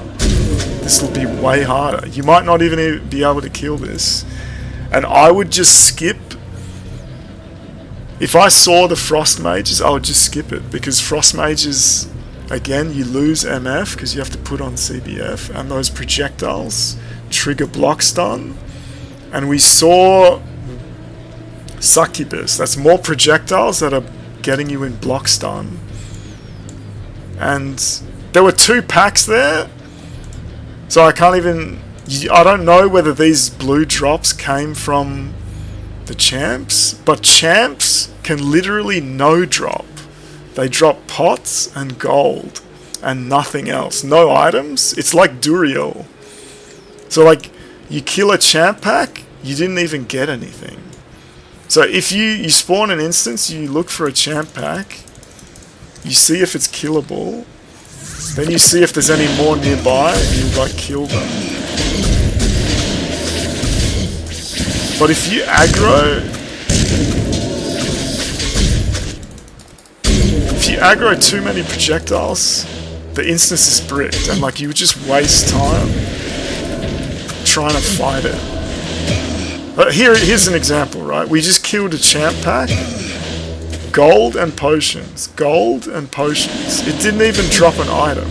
This will be way harder. You might not even be able to kill this. And I would just skip. If I saw the Frost Mages, I would just skip it. Because Frost Mages, again, you lose MF because you have to put on CBF. And those projectiles trigger block stun. And we saw Succubus. That's more projectiles that are getting you in block stun. And there were 2 packs there. So I can't even... I don't know whether these blue drops came from the champs, but champs can literally no drop. They drop pots and gold and nothing else. No items. It's like Duriel. So like, you kill a champ pack, you didn't even get anything. So if you spawn an instance, you look for a champ pack, you see if it's killable, then you see if there's any more nearby, and you like kill them. But if you aggro too many projectiles, the instance is bricked, and like you would just waste time trying to fight it. But here's an example, right? We just killed a champ pack. Gold and potions. Gold and potions. It didn't even drop an item.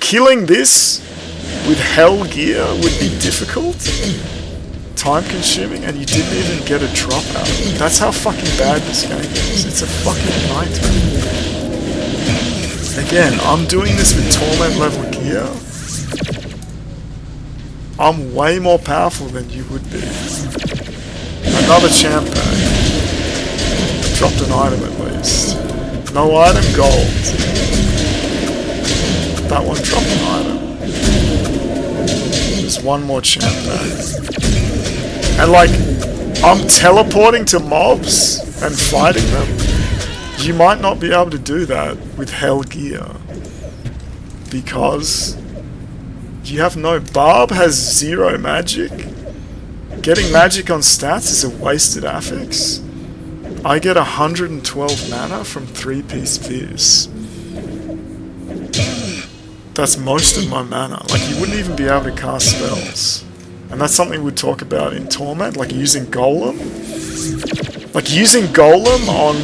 Killing this with Hell gear would be difficult, time consuming, and you didn't even get a drop out of it. That's how fucking bad this game is. It's a fucking nightmare. Again, I'm doing this with Torment level gear. I'm way more powerful than you would be. Another champ pack. Dropped an item at least. No item, gold. That one dropped an item. There's one more champ pack. And like, I'm teleporting to mobs and fighting them. You might not be able to do that with Hell gear. Because you have no... Barb has 0 magic. Getting magic on stats is a wasted affix. I get 112 mana from 3-piece Viz. That's most of my mana. Like, you wouldn't even be able to cast spells. And that's something we'd talk about in Torment, like using Golem. Like, using Golem on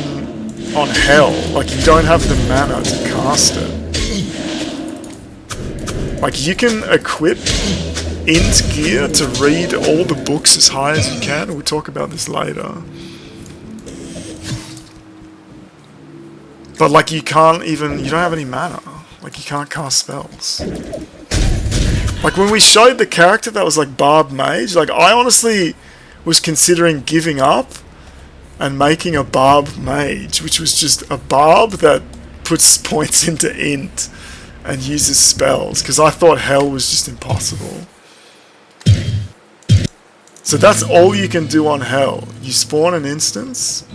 Hell, like, you don't have the mana to cast it. Like, you can equip int gear to read all the books as high as you can. We'll talk about this later. But like, you don't have any mana. Like, you can't cast spells. Like, when we showed the character that was like Barb Mage, like, I honestly was considering giving up and making a Barb Mage, which was just a Barb that puts points into int and uses spells, because I thought Hell was just impossible. So that's all you can do on Hell. You spawn an instance,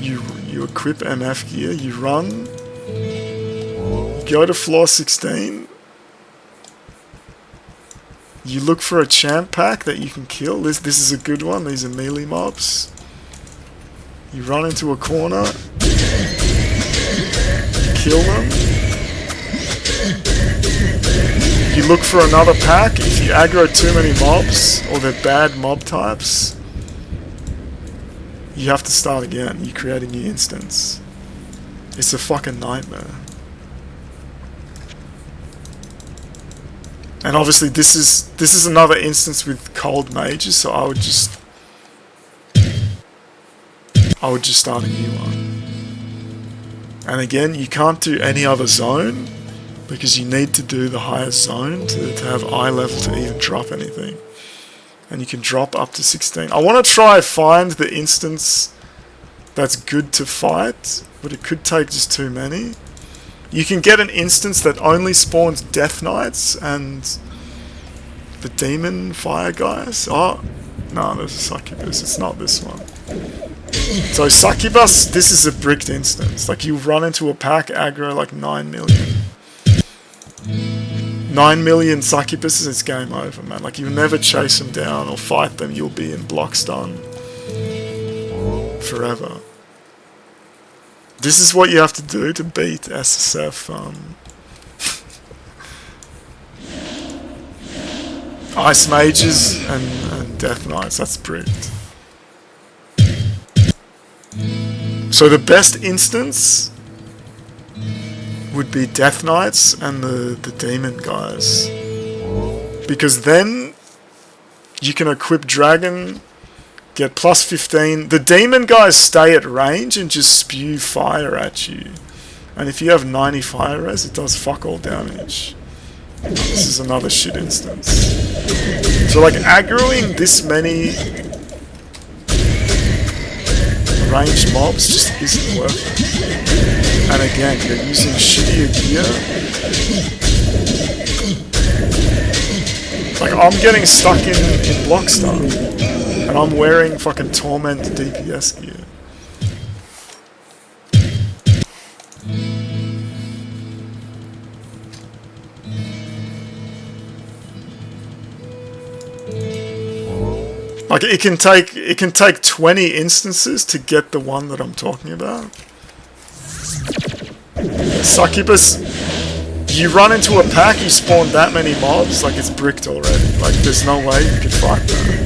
you equip MF gear, you run, you go to floor 16, you look for a champ pack that you can kill. This is a good one, these are melee mobs. You run into a corner, you kill them. You look for another pack. If you aggro too many mobs, or they're bad mob types, you have to start again. You create a new instance. It's a fucking nightmare. And obviously this is another instance with cold mages, so I would just start a new one. And again, you can't do any other zone, because you need to do the highest zone to have eye level to even drop anything. And you can drop up to 16. I want to try find the instance that's good to fight, but it could take just too many. You can get an instance that only spawns Death Knights and the Demon Fire guys. Oh, no, there's a Succubus. It's not this one. So Succubus, this is a bricked instance. Like, you run into a pack, aggro like 9 million. 9 million succubuses, it's game over, man. Like, you'll never chase them down or fight them, you'll be in block stun forever. This is what you have to do to beat SSF Ice Mages and Death Knights. That's bricked. So the best instance would be Death Knights and the Demon guys, because then you can equip Dragon, get plus 15. The Demon guys stay at range and just spew fire at you, and if you have 90 fire res, it does fuck all damage. This is another shit instance. So like, aggroing this many ranged mobs just isn't worth it. And again, you're using shittier gear. Like, I'm getting stuck in block stun, and I'm wearing fucking Torment DPS gear. Like, it can take 20 instances to get the one that I'm talking about. Succubus, you run into a pack, you spawn that many mobs, like, it's bricked already. Like, there's no way you could fight that.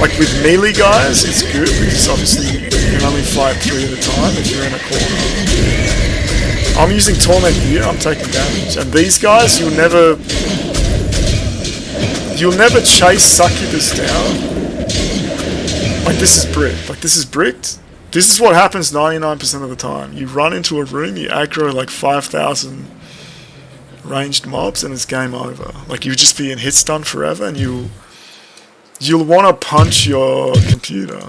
Like, with melee guys, it's good, because obviously you can only fight 3 at a time if you're in a corner. I'm using Torment gear, I'm taking damage. And these guys, you'll never chase Succubus down. Like, this is bricked. Like, this is bricked. This is what happens 99% of the time. You run into a room, you aggro like 5,000 ranged mobs, and it's game over. Like, you'll just be in hit stun forever, and you'll want to punch your computer.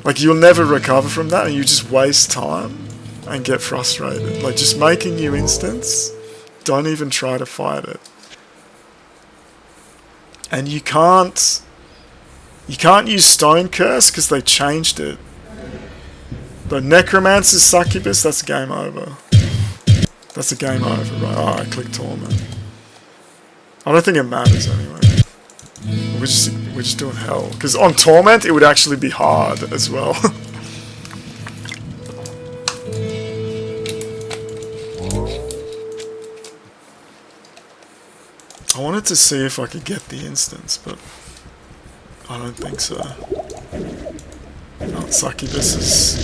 Like, you'll never recover from that, and you just waste time and get frustrated. Like, just make a new instance. Don't even try to fight it. And you can't use Stone Curse because they changed it. The Necromancer's Succubus, that's game over. That's a game over, right? Oh, I clicked Torment. I don't think it matters anyway. We're just doing Hell. Because on Torment, it would actually be hard as well. I wanted to see if I could get the instance, but I don't think so. Not Succubuses.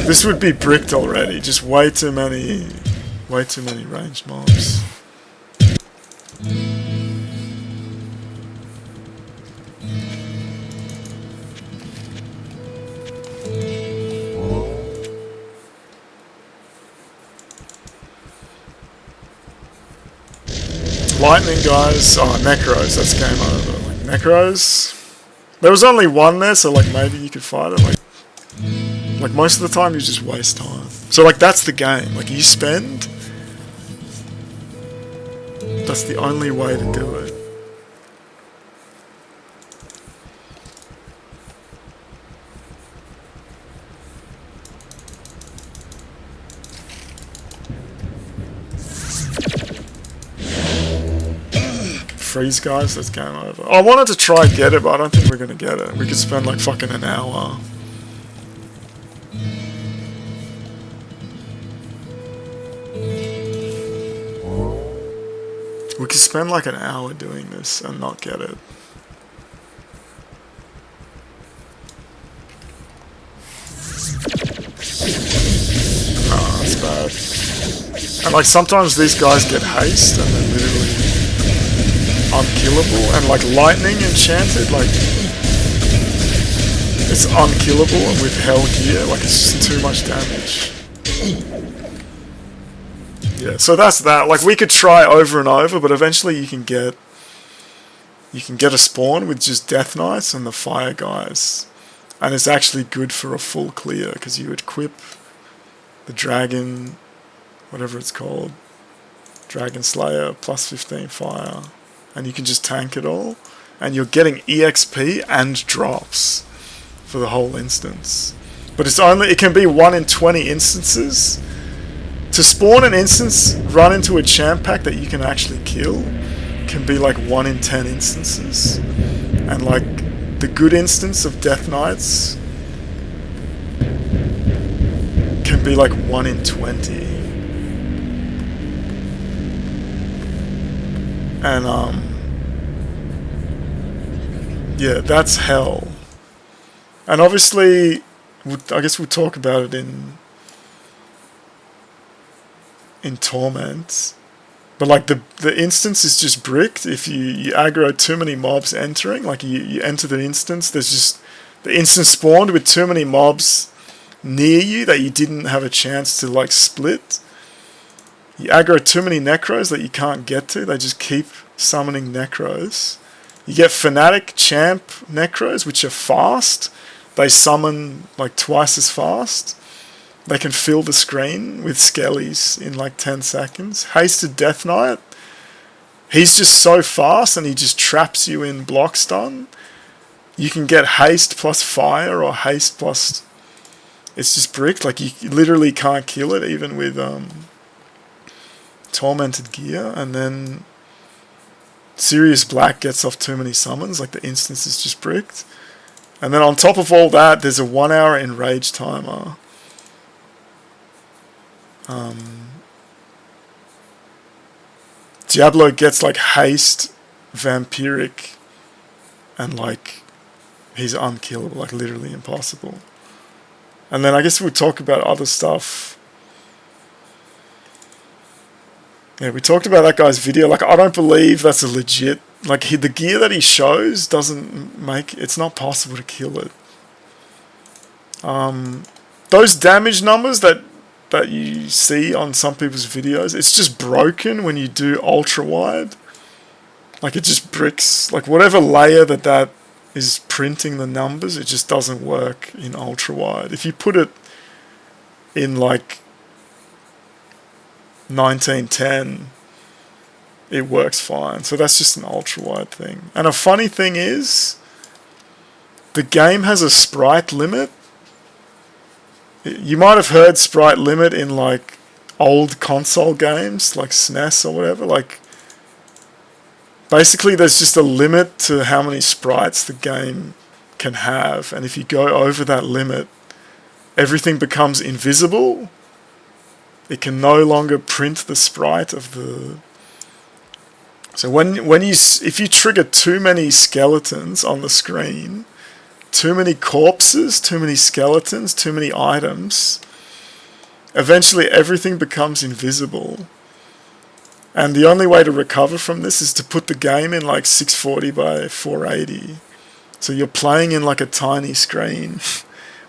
This would be bricked already. Just way too many ranged mobs. Lightning guys, oh, Necros, that's game over. Like, Necros, there was only one there, so like maybe you could fight it. Like most of the time you just waste time. So like, that's the game. Like, you spend That's the only way to do it. Freeze, guys, that's game over. I wanted to try and get it, but I don't think we're gonna get it. We could spend like fucking an hour. We could spend like an hour doing this and not get it. Oh, that's bad. And like sometimes these guys get haste and they're literally unkillable, and like lightning enchanted, like it's unkillable, and with hell gear, like it's just too much damage. Yeah, so that's that. Like we could try over and over, but eventually you can get a spawn with just Death Knights and the fire guys, and it's actually good for a full clear because you equip the dragon, whatever it's called, Dragon Slayer plus 15 fire, and you can just tank it all, and you're getting EXP and drops for the whole instance. But it can be 1 in 20 instances. To spawn an instance, run into a champ pack that you can actually kill, can be like 1 in 10 instances. And like the good instance of Death Knights can be like 1 in 20. And yeah, that's hell. And obviously, I guess we'll talk about it in Torment. But like the instance is just bricked. If you aggro too many mobs entering, like you enter the instance, there's just the instance spawned with too many mobs near you that you didn't have a chance to like split. You aggro too many necros that you can't get to, they just keep summoning necros. You get fanatic champ necros, which are fast. They summon like twice as fast. They can fill the screen with skellies in like 10 seconds. Hasted Death Knight, he's just so fast and he just traps you in block stun. You can get haste plus fire or haste plus... It's just bricked, like you literally can't kill it even with tormented gear. And then Sirius Black gets off too many summons, like the instance is just bricked. And then on top of all that, there's a 1 hour enrage timer. Diablo gets like haste, vampiric, and like he's unkillable, like literally impossible. And then I guess we'll talk about other stuff. Yeah, we talked about that guy's video. Like, I don't believe that's a legit... Like, the gear that he shows doesn't make... It's not possible to kill it. Those damage numbers that you see on some people's videos, it's just broken when you do ultra wide. Like, it just bricks. Like, whatever layer that is printing the numbers, it just doesn't work in ultra wide. If you put it in like 1910, it works fine. So that's just an ultra wide thing. And a funny thing is, the game has a sprite limit. You might have heard sprite limit in like old console games like SNES or whatever. Like, basically there's just a limit to how many sprites the game can have, and if you go over that limit, everything becomes invisible. It can no longer print the sprite of the... So if you trigger too many skeletons on the screen, too many corpses, too many skeletons, too many items, eventually everything becomes invisible. And the only way to recover from this is to put the game in like 640 by 480. So you're playing in like a tiny screen,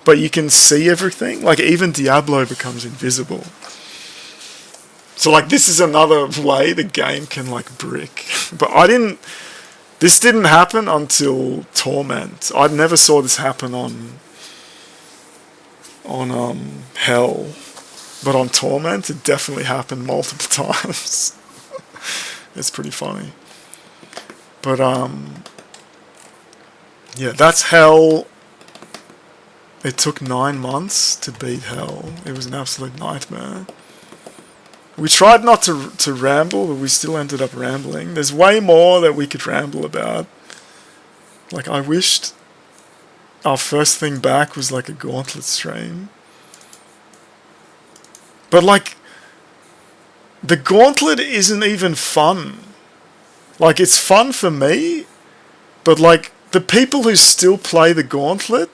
but you can see everything. Like even Diablo becomes invisible. So like this is another way the game can like brick. But this didn't happen until Torment. I never saw this happen on Hell. But on Torment it definitely happened multiple times. It's pretty funny. But yeah, that's Hell. It took 9 months to beat Hell. It was an absolute nightmare. We tried not to ramble, but we still ended up rambling. There's way more that we could ramble about. Like, I wished our first thing back was like a Gauntlet stream. But like, the Gauntlet isn't even fun. Like, it's fun for me, but like, the people who still play the Gauntlet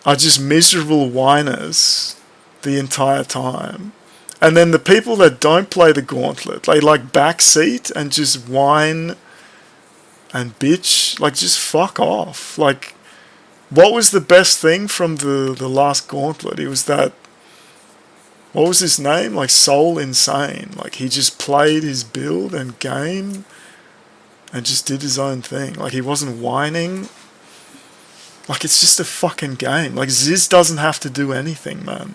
are just miserable whiners the entire time. And then the people that don't play the Gauntlet, they like backseat and just whine and bitch. Like, just fuck off. Like, what was the best thing from the last Gauntlet? It was that, what was his name? Like, Soul Insane. Like, he just played his build and game and just did his own thing. Like, he wasn't whining. Like, it's just a fucking game. Like, Ziz doesn't have to do anything, man.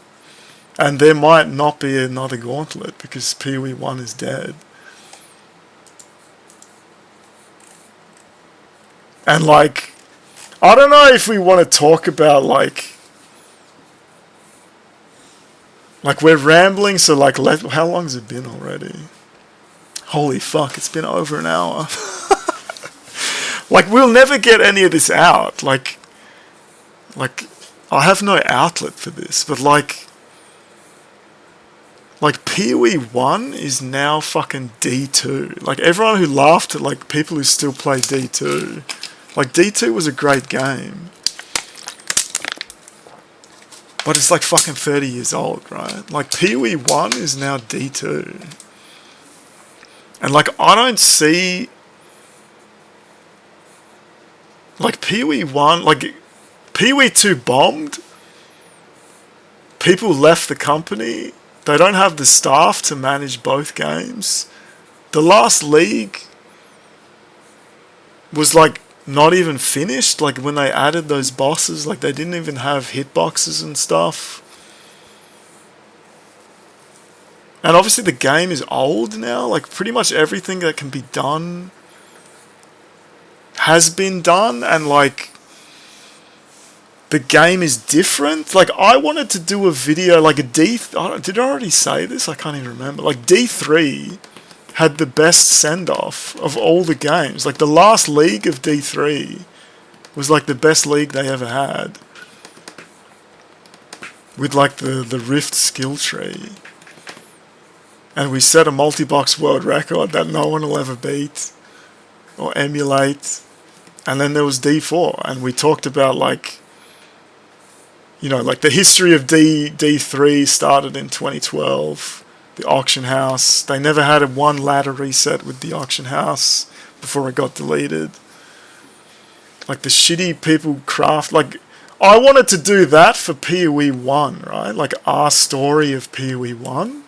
And there might not be another Gauntlet because PoE 1 is dead. And like, I don't know if we want to talk about like we're rambling, so like, how long has it been already? Holy fuck, it's been over an hour. Like, we'll never get any of this out. Like, I have no outlet for this, but like PoE 1 is now fucking D2. Like, everyone who laughed at like people who still play D2, like, D2 was a great game, but it's like fucking 30 years old, right? Like, PoE 1 is now D2. And like, I don't see like PoE 1, like PoE 2 bombed. People left the company. They don't have the staff to manage both games. The last league was like not even finished. Like, when they added those bosses, like, they didn't even have hitboxes and stuff. And obviously the game is old now. Like, pretty much everything that can be done has been done, and like, the game is different. Like, I wanted to do a video, like a did I already say this? I can't even remember. Like, D3 had the best send-off of all the games. Like, the last league of D3 was like the best league they ever had, with like the Rift skill tree. And we set a multi-box world record that no one will ever beat or emulate. And then there was D4, and we talked about like, you know, like, the history of D3 started in 2012. The auction house. They never had a one ladder reset with the auction house before it got deleted. Like, the shitty people craft. Like, I wanted to do that for PoE 1, right? Like, our story of PoE 1.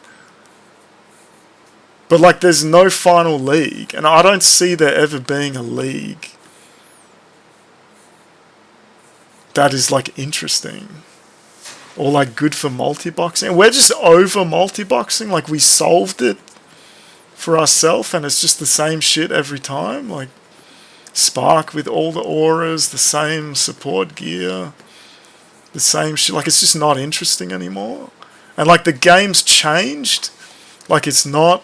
But like, there's no final league, and I don't see there ever being a league that is like interesting or like good for multi-boxing. We're just over multi-boxing. Like, we solved it for ourselves, and it's just the same shit every time. Like, Spark with all the auras, the same support gear, the same shit. Like, it's just not interesting anymore. And like, the game's changed. Like, it's not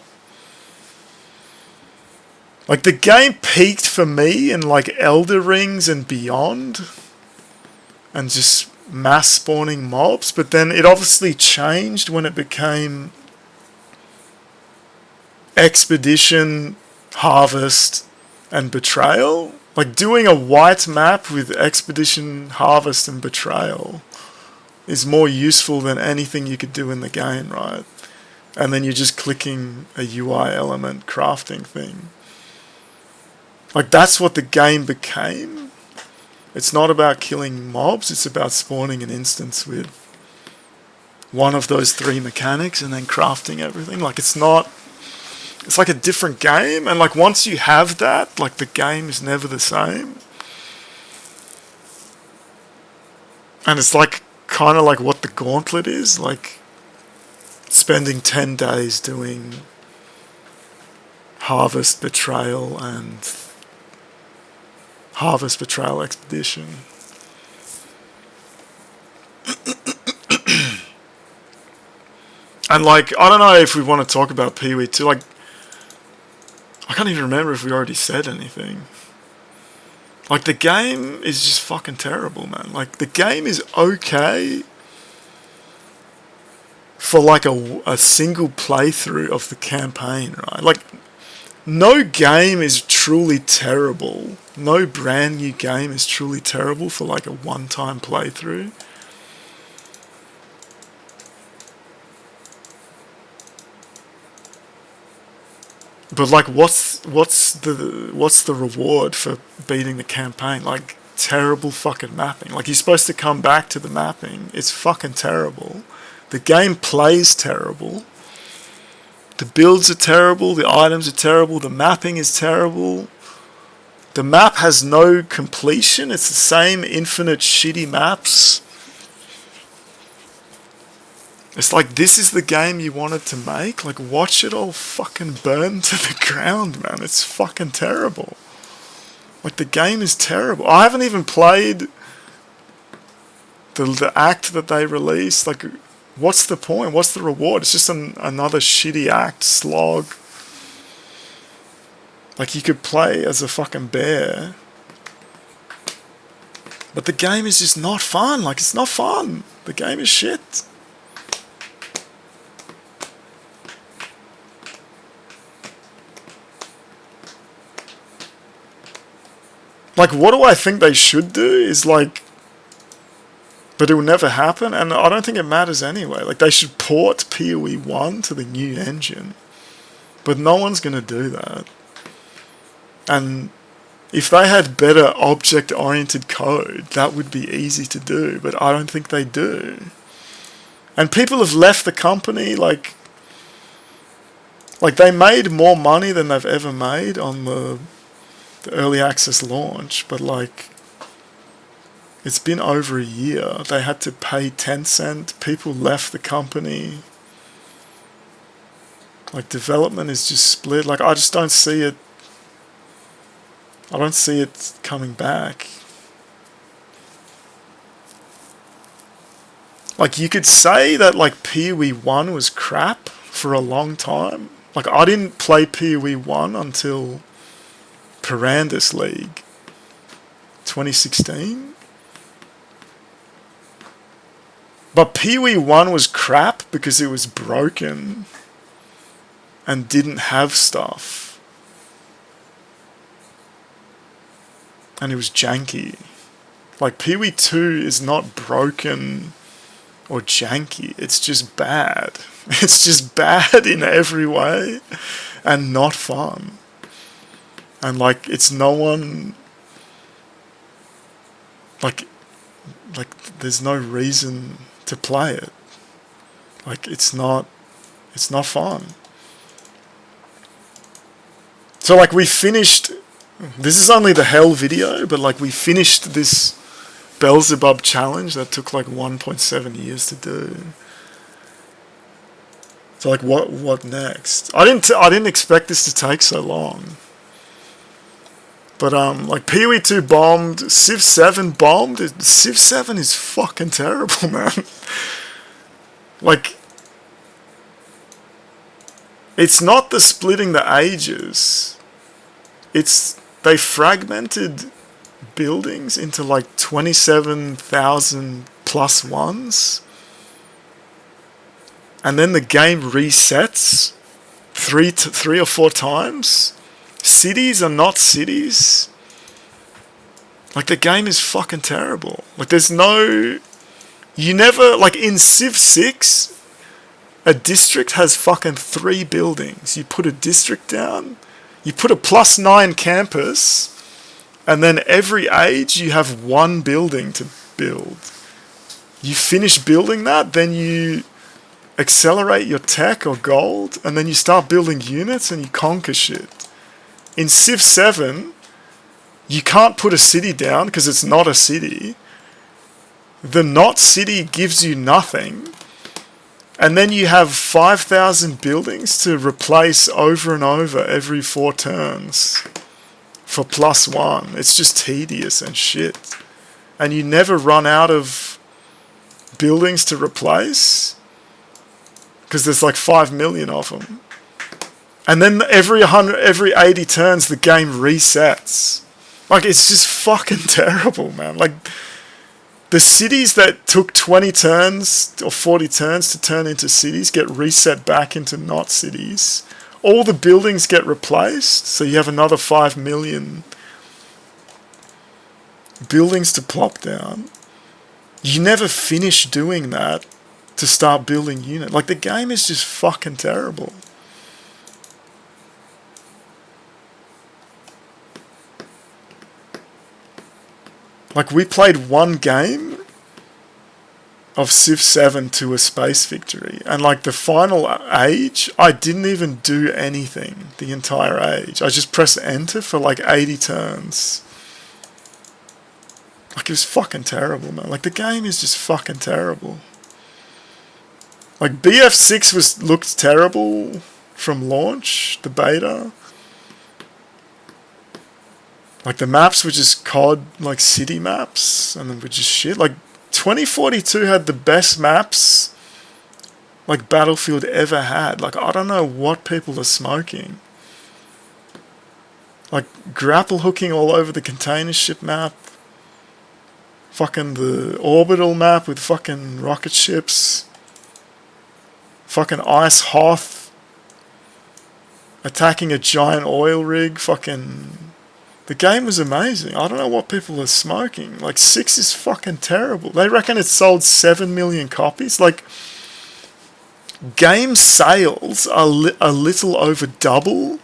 like, the game peaked for me in like Elder Rings and beyond, and just mass spawning mobs, but then it obviously changed when it became Expedition, Harvest, and Betrayal. Like, doing a white map with Expedition, Harvest, and Betrayal is more useful than anything you could do in the game, right? And then you're just clicking a UI element crafting thing. Like, that's what the game became. It's not about killing mobs, it's about spawning an instance with one of those 3 mechanics and then crafting everything. Like, it's not... It's like a different game, and like, once you have that, like, the game is never the same. And it's like, kind of like what the Gauntlet is, like, spending 10 days doing Harvest Betrayal and Harvest Betrayal Expedition. And like, I don't know if we want to talk about Pee-wee 2. Like, I can't even remember if we already said anything. Like, the game is just fucking terrible, man. Like, the game is okay for like a single playthrough of the campaign, right? Like, no game is truly terrible. No brand new game is truly terrible for like a one-time playthrough. But like, what's the reward for beating the campaign? Like, terrible fucking mapping. Like, you're supposed to come back to the mapping. It's fucking terrible. The game plays terrible. The builds are terrible. The items are terrible. The mapping is terrible. The map has no completion. It's the same infinite shitty maps. It's like, this is the game you wanted to make? Like, watch it all fucking burn to the ground, man. It's fucking terrible. Like, the game is terrible. I haven't even played the act that they released. Like, what's the point? What's the reward? It's just another shitty act slog. Like, you could play as a fucking bear. But the game is just not fun. Like, it's not fun. The game is shit. Like, what do I think they should do is like, but it will never happen, and I don't think it matters anyway. Like, they should port PoE 1 to the new engine, but no one's going to do that. And if they had better object-oriented code, that would be easy to do, but I don't think they do. And people have left the company, like they made more money than they've ever made on the early access launch, but like, it's been over a year. They had to pay Tencent. People left the company. Like, development is just split. Like, I just don't see it. I don't see it coming back. Like, you could say that like PoE 1 was crap for a long time. Like, I didn't play PoE 1 until Perandus League 2016. But PoE 1 was crap because it was broken and didn't have stuff. And it was janky. Like, PoE 2 is not broken or janky. It's just bad. It's just bad in every way and not fun. And like, it's no one, like there's no reason to play it. Like, it's not fun. So like, we finished, this is only the hell video, but like, we finished this Belzebub challenge that took like 1.7 years to do. So like, what next? I didn't expect this to take so long. But like, PoE 2 bombed, Civ 7 bombed. Civ 7 is fucking terrible, man. Like, it's not the splitting the ages. It's, they fragmented buildings into like 27,000 plus ones. And then the game resets three or four times. Cities are not cities. Like, the game is fucking terrible. Like, there's no... You never... Like, in Civ 6, a district has fucking 3 buildings. You put a district down, you put a +9 campus, and then every age you have 1 building to build. You finish building that, then you accelerate your tech or gold, and then you start building units and you conquer shit. In Civ 7, you can't put a city down because it's not a city. The not city gives you nothing. And then you have 5,000 buildings to replace over and over every 4 turns for +1. It's just tedious and shit. And you never run out of buildings to replace because there's like 5 million of them. And then every 80 turns the game resets. Like, it's just fucking terrible, man. Like, the cities that took 20 turns or 40 turns to turn into cities get reset back into not cities. All the buildings get replaced, so you have another 5 million buildings to plop down. You never finish doing that to start building units. Like, the game is just fucking terrible. Like, we played one game of Civ 7 to a space victory, and like the final age, I didn't even do anything the entire age. I just pressed enter for like 80 turns. Like, it was fucking terrible, man. Like, the game is just fucking terrible. Like, BF6 looked terrible from launch, the beta. Like, the maps were just COD, like, city maps, and then were just shit. Like, 2042 had the best maps, like, Battlefield ever had. Like, I don't know what people are smoking. Like, grapple hooking all over the container ship map. Fucking the orbital map with fucking rocket ships. Fucking Ice Hoth attacking a giant oil rig. Fucking... The game was amazing. I don't know what people are smoking. Like, 6 is fucking terrible. They reckon it sold 7 million copies. Like, game sales are a little over double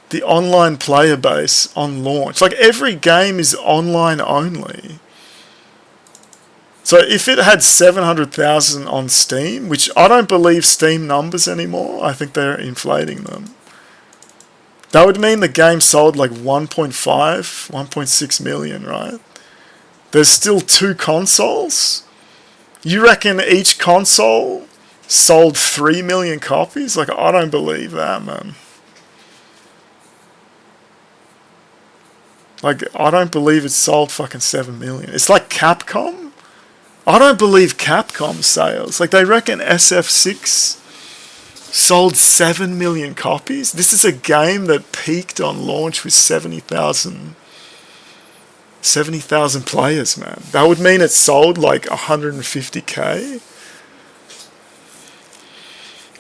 the online player base on launch. Like, every game is online only. So if it had 700,000 on Steam, which I don't believe Steam numbers anymore, I think they're inflating them. That would mean the game sold like 1.5, 1.6 million, right? There's still 2 consoles. You reckon each console sold 3 million copies? Like, I don't believe that, man. Like, I don't believe it sold fucking 7 million. It's like Capcom. I don't believe Capcom sales. Like, they reckon SF6 sold 7 million copies. This is a game that peaked on launch with 70,000 players, man. That would mean it sold like 150k.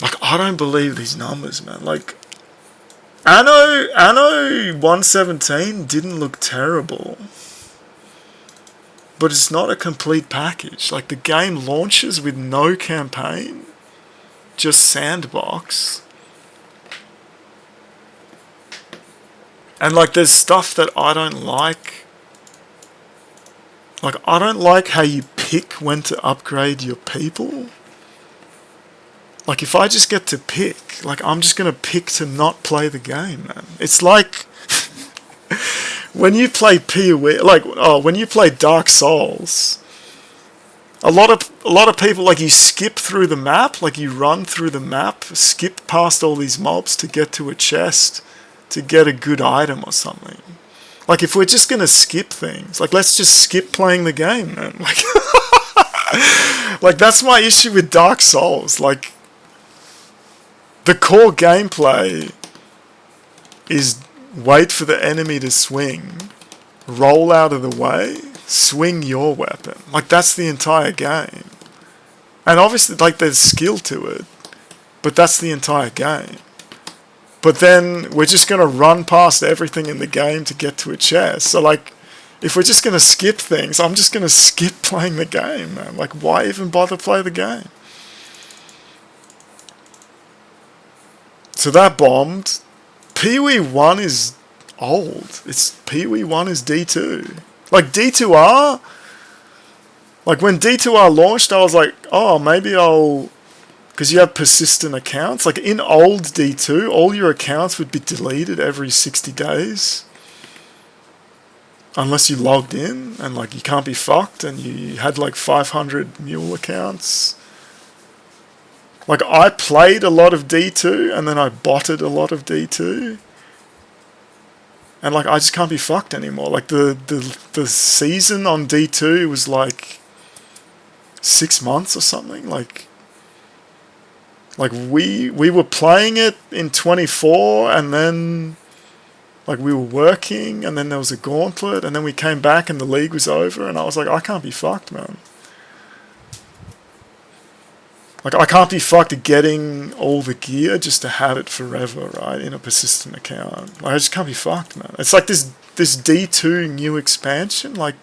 Like, I don't believe these numbers, man. Like, Anno 117 didn't look terrible, but it's not a complete package. Like, the game launches with no campaign, just sandbox. And like, there's stuff that I don't like. Like, I don't like how you pick when to upgrade your people. Like, if I just get to pick, like, I'm just gonna pick to not play the game, man. It's like when you play PoE, like, when you play Dark Souls, a lot of people, like, you skip through the map, like, you run through the map, skip past all these mobs to get to a chest to get a good item or something. Like, if we're just gonna skip things, like, let's just skip playing the game, man. Like, like, that's my issue with Dark Souls. Like, the core gameplay is wait for the enemy to swing, roll out of the way, swing your weapon. Like, that's the entire game. And obviously, like, there's skill to it, but that's the entire game. But then we're just going to run past everything in the game to get to a chest. So, like, if we're just going to skip things, I'm just going to skip playing the game, man. Like, why even bother play the game? So that bombed. PoE 1 is old. PoE 1 is D2. Like, D2R, like, when D2R launched, I was like, oh, maybe I'll, because you have persistent accounts. Like, in old D2, all your accounts would be deleted every 60 days. Unless you logged in, and, like, you can't be fucked, and you had, like, 500 mule accounts. Like, I played a lot of D2, and then I botted a lot of D2. And, like, I just can't be fucked anymore. Like, the season on D2 was, like, 6 months or something. Like we were playing it in 24, and then, like, we were working, and then there was a Gauntlet, and then we came back, and the league was over, and I was like, I can't be fucked, man. Like, I can't be fucked getting all the gear just to have it forever, right, in a persistent account. Like, I just can't be fucked, man. It's like this D2 new expansion, like,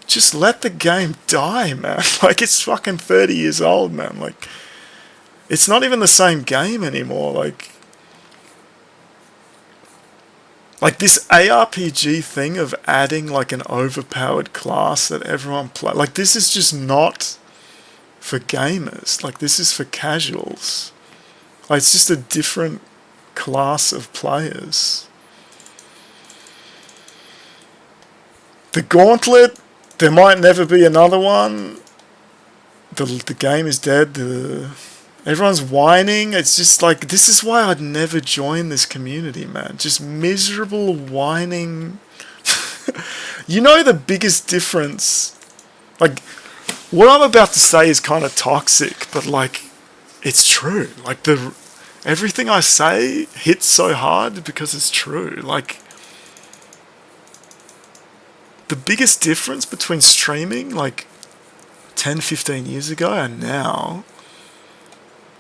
just let the game die, man. Like, it's fucking 30 years old, man. Like, it's not even the same game anymore, like this ARPG thing of adding, like, an overpowered class that everyone play, like, this is just not for gamers. Like, this is for casuals. Like, it's just a different class of players. The Gauntlet, there might never be another one. The game is dead. Everyone's whining. It's just like, this is why I'd never join this community, man. Just miserable whining. You know, the biggest difference, like, what I'm about to say is kind of toxic, but, like, it's true. Like, everything I say hits so hard because it's true. Like, the biggest difference between streaming, like, 10, 15 years ago and now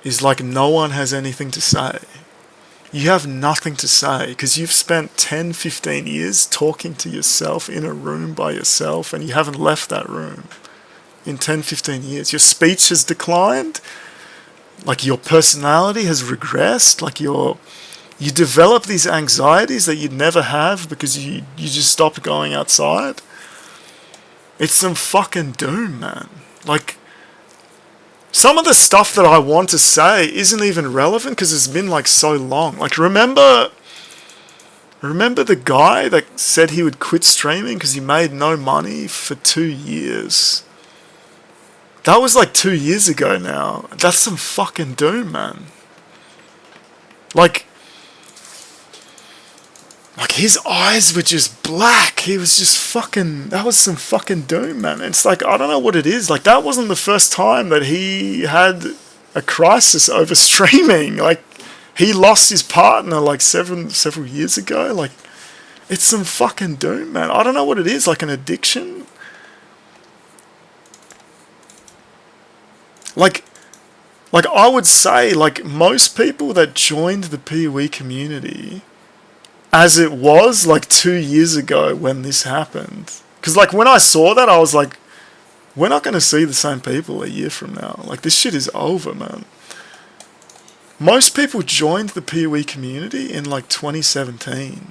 is, like, no one has anything to say. You have nothing to say because you've spent 10, 15 years talking to yourself in a room by yourself, and you haven't left that room in 10, 15 years. Your speech has declined. Like, your personality has regressed. Like, you develop these anxieties that you'd never have because you just stopped going outside. It's some fucking doom, man. Like, some of the stuff that I want to say isn't even relevant because it's been, like, so long. Like, remember the guy that said he would quit streaming because he made no money for 2 years? That was, like, 2 years ago now. That's some fucking doom, man. Like, his eyes were just black. He was just fucking... That was some fucking doom, man. It's like, I don't know what it is. Like, that wasn't the first time that he had a crisis over streaming. Like, he lost his partner, like, several years ago. Like, it's some fucking doom, man. I don't know what it is. Like, an addiction? Like, I would say, like, most people that joined the PoE community as it was, like, 2 years ago when this happened. Because, like, when I saw that, I was like, we're not going to see the same people a year from now. Like, this shit is over, man. Most people joined the PoE community in, like, 2017.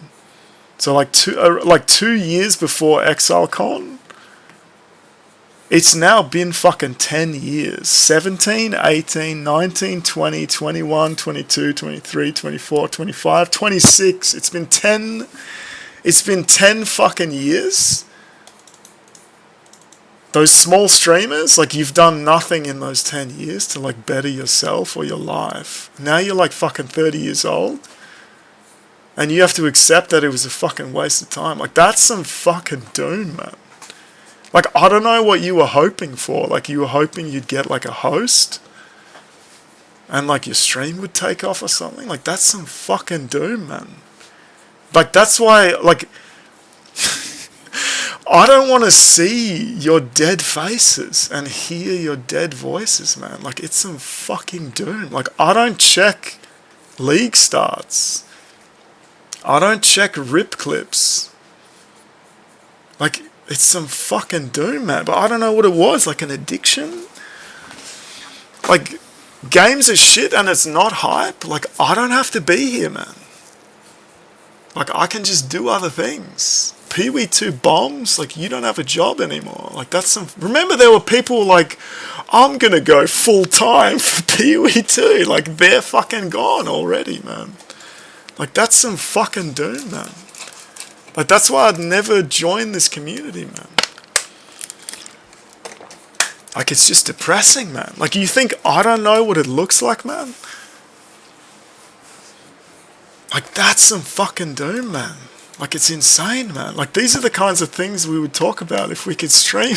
So, like, 2 years before ExileCon. It's now been fucking 10 years. 17, 18, 19, 20, 21, 22, 23, 24, 25, 26. It's been 10 fucking years. Those small streamers, like, you've done nothing in those 10 years to, like, better yourself or your life. Now you're, like, fucking 30 years old. And you have to accept that it was a fucking waste of time. Like, that's some fucking doom, man. Like, I don't know what you were hoping for. Like, you were hoping you'd get, like, a host and, like, your stream would take off or something. Like, that's some fucking doom, man. Like, that's why, like, I don't want to see your dead faces and hear your dead voices, man. Like, it's some fucking doom. Like, I don't check league starts. I don't check rip clips. Like, it's some fucking doom, man. But I don't know what it was. Like, an addiction? Like, games are shit and it's not hype. Like, I don't have to be here, man. Like, I can just do other things. PoE 2 bombs? Like, you don't have a job anymore. Like, that's some... Remember, there were people like, I'm gonna go full-time for PoE 2. Like, they're fucking gone already, man. Like, that's some fucking doom, man. Like, that's why I'd never join this community, man. Like, it's just depressing, man. Like, you think I don't know what it looks like, man? Like, that's some fucking doom, man. Like, it's insane, man. Like, these are the kinds of things we would talk about if we could stream.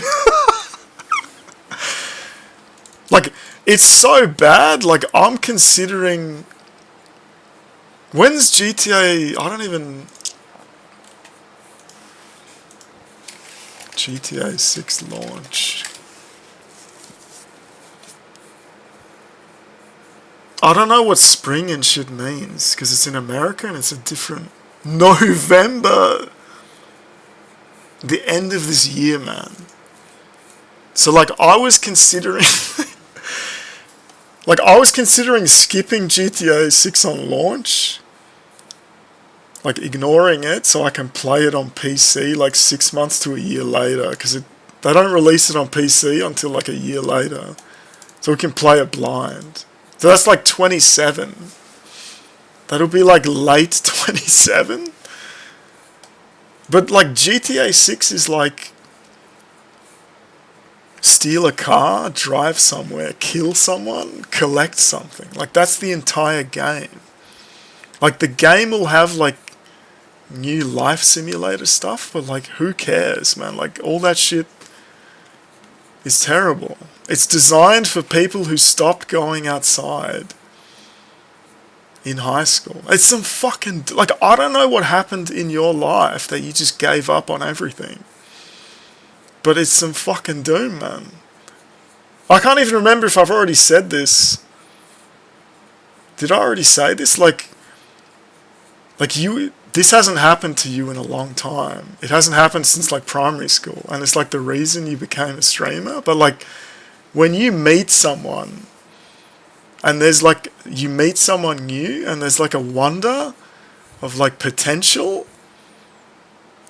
Like, it's so bad. Like, I'm considering... When's GTA... I don't even... GTA 6 launch. I don't know what spring and shit means, because it's in America and it's a different... November! The end of this year, man. So, like, I was considering... like, I was considering skipping GTA 6 on launch. Like, ignoring it so I can play it on PC, like, 6 months to a year later. Because they don't release it on PC until, like, a year later. So we can play it blind. So that's like 27. That'll be like late 27. But like GTA 6 is like steal a car, drive somewhere, kill someone, collect something. Like that's the entire game. Like the game will have like new life simulator stuff, but like who cares, man? Like all that shit is terrible. It's designed for people who stopped going outside in high school. It's some fucking... Like, I don't know what happened in your life that you just gave up on everything. But it's some fucking doom, man. I can't even remember if I've already said this. Did I already say this? Like you... This hasn't happened to you in a long time. It hasn't happened since, like, primary school. And it's, like, the reason you became a streamer. But, like... When you meet someone and there's like, you meet someone new and there's like a wonder of like potential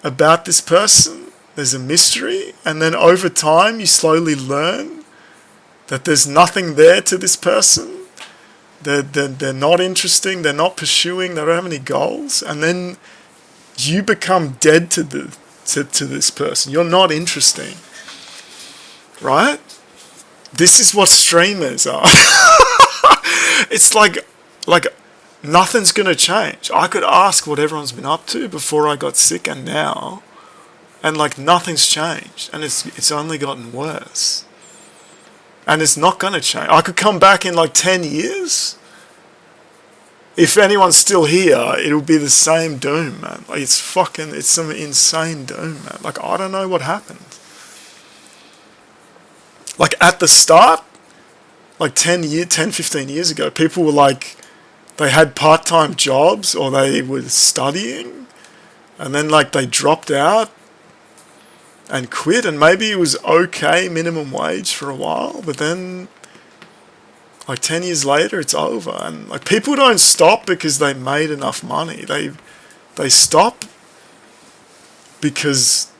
about this person, there's a mystery, and then over time you slowly learn that there's nothing there to this person, they're not interesting, they're not pursuing, they don't have any goals, and then you become dead to this person. You're not interesting, right? This is what streamers are. It's like nothing's gonna change. I could ask what everyone's been up to before I got sick and now, and like nothing's changed, and it's only gotten worse. And it's not gonna change. I could come back in like 10 years. If anyone's still here, it'll be the same doom, man. Like it's some insane doom, man. Like I don't know what happened. Like at the start, like 15 years ago, people were like, they had part-time jobs or they were studying and then like they dropped out and quit, and maybe it was okay minimum wage for a while, but then like 10 years later it's over. And like people don't stop because they made enough money. They stop because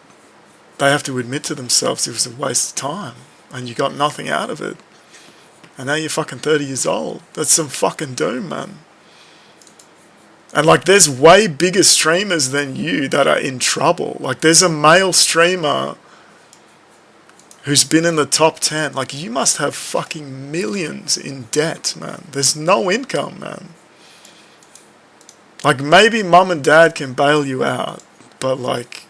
they have to admit to themselves it was a waste of time. And you got nothing out of it. And now you're fucking 30 years old. That's some fucking doom, man. And like there's way bigger streamers than you that are in trouble. Like there's a male streamer who's been in the top 10. Like you must have fucking millions in debt, man. There's no income, man. Like maybe mum and dad can bail you out. But like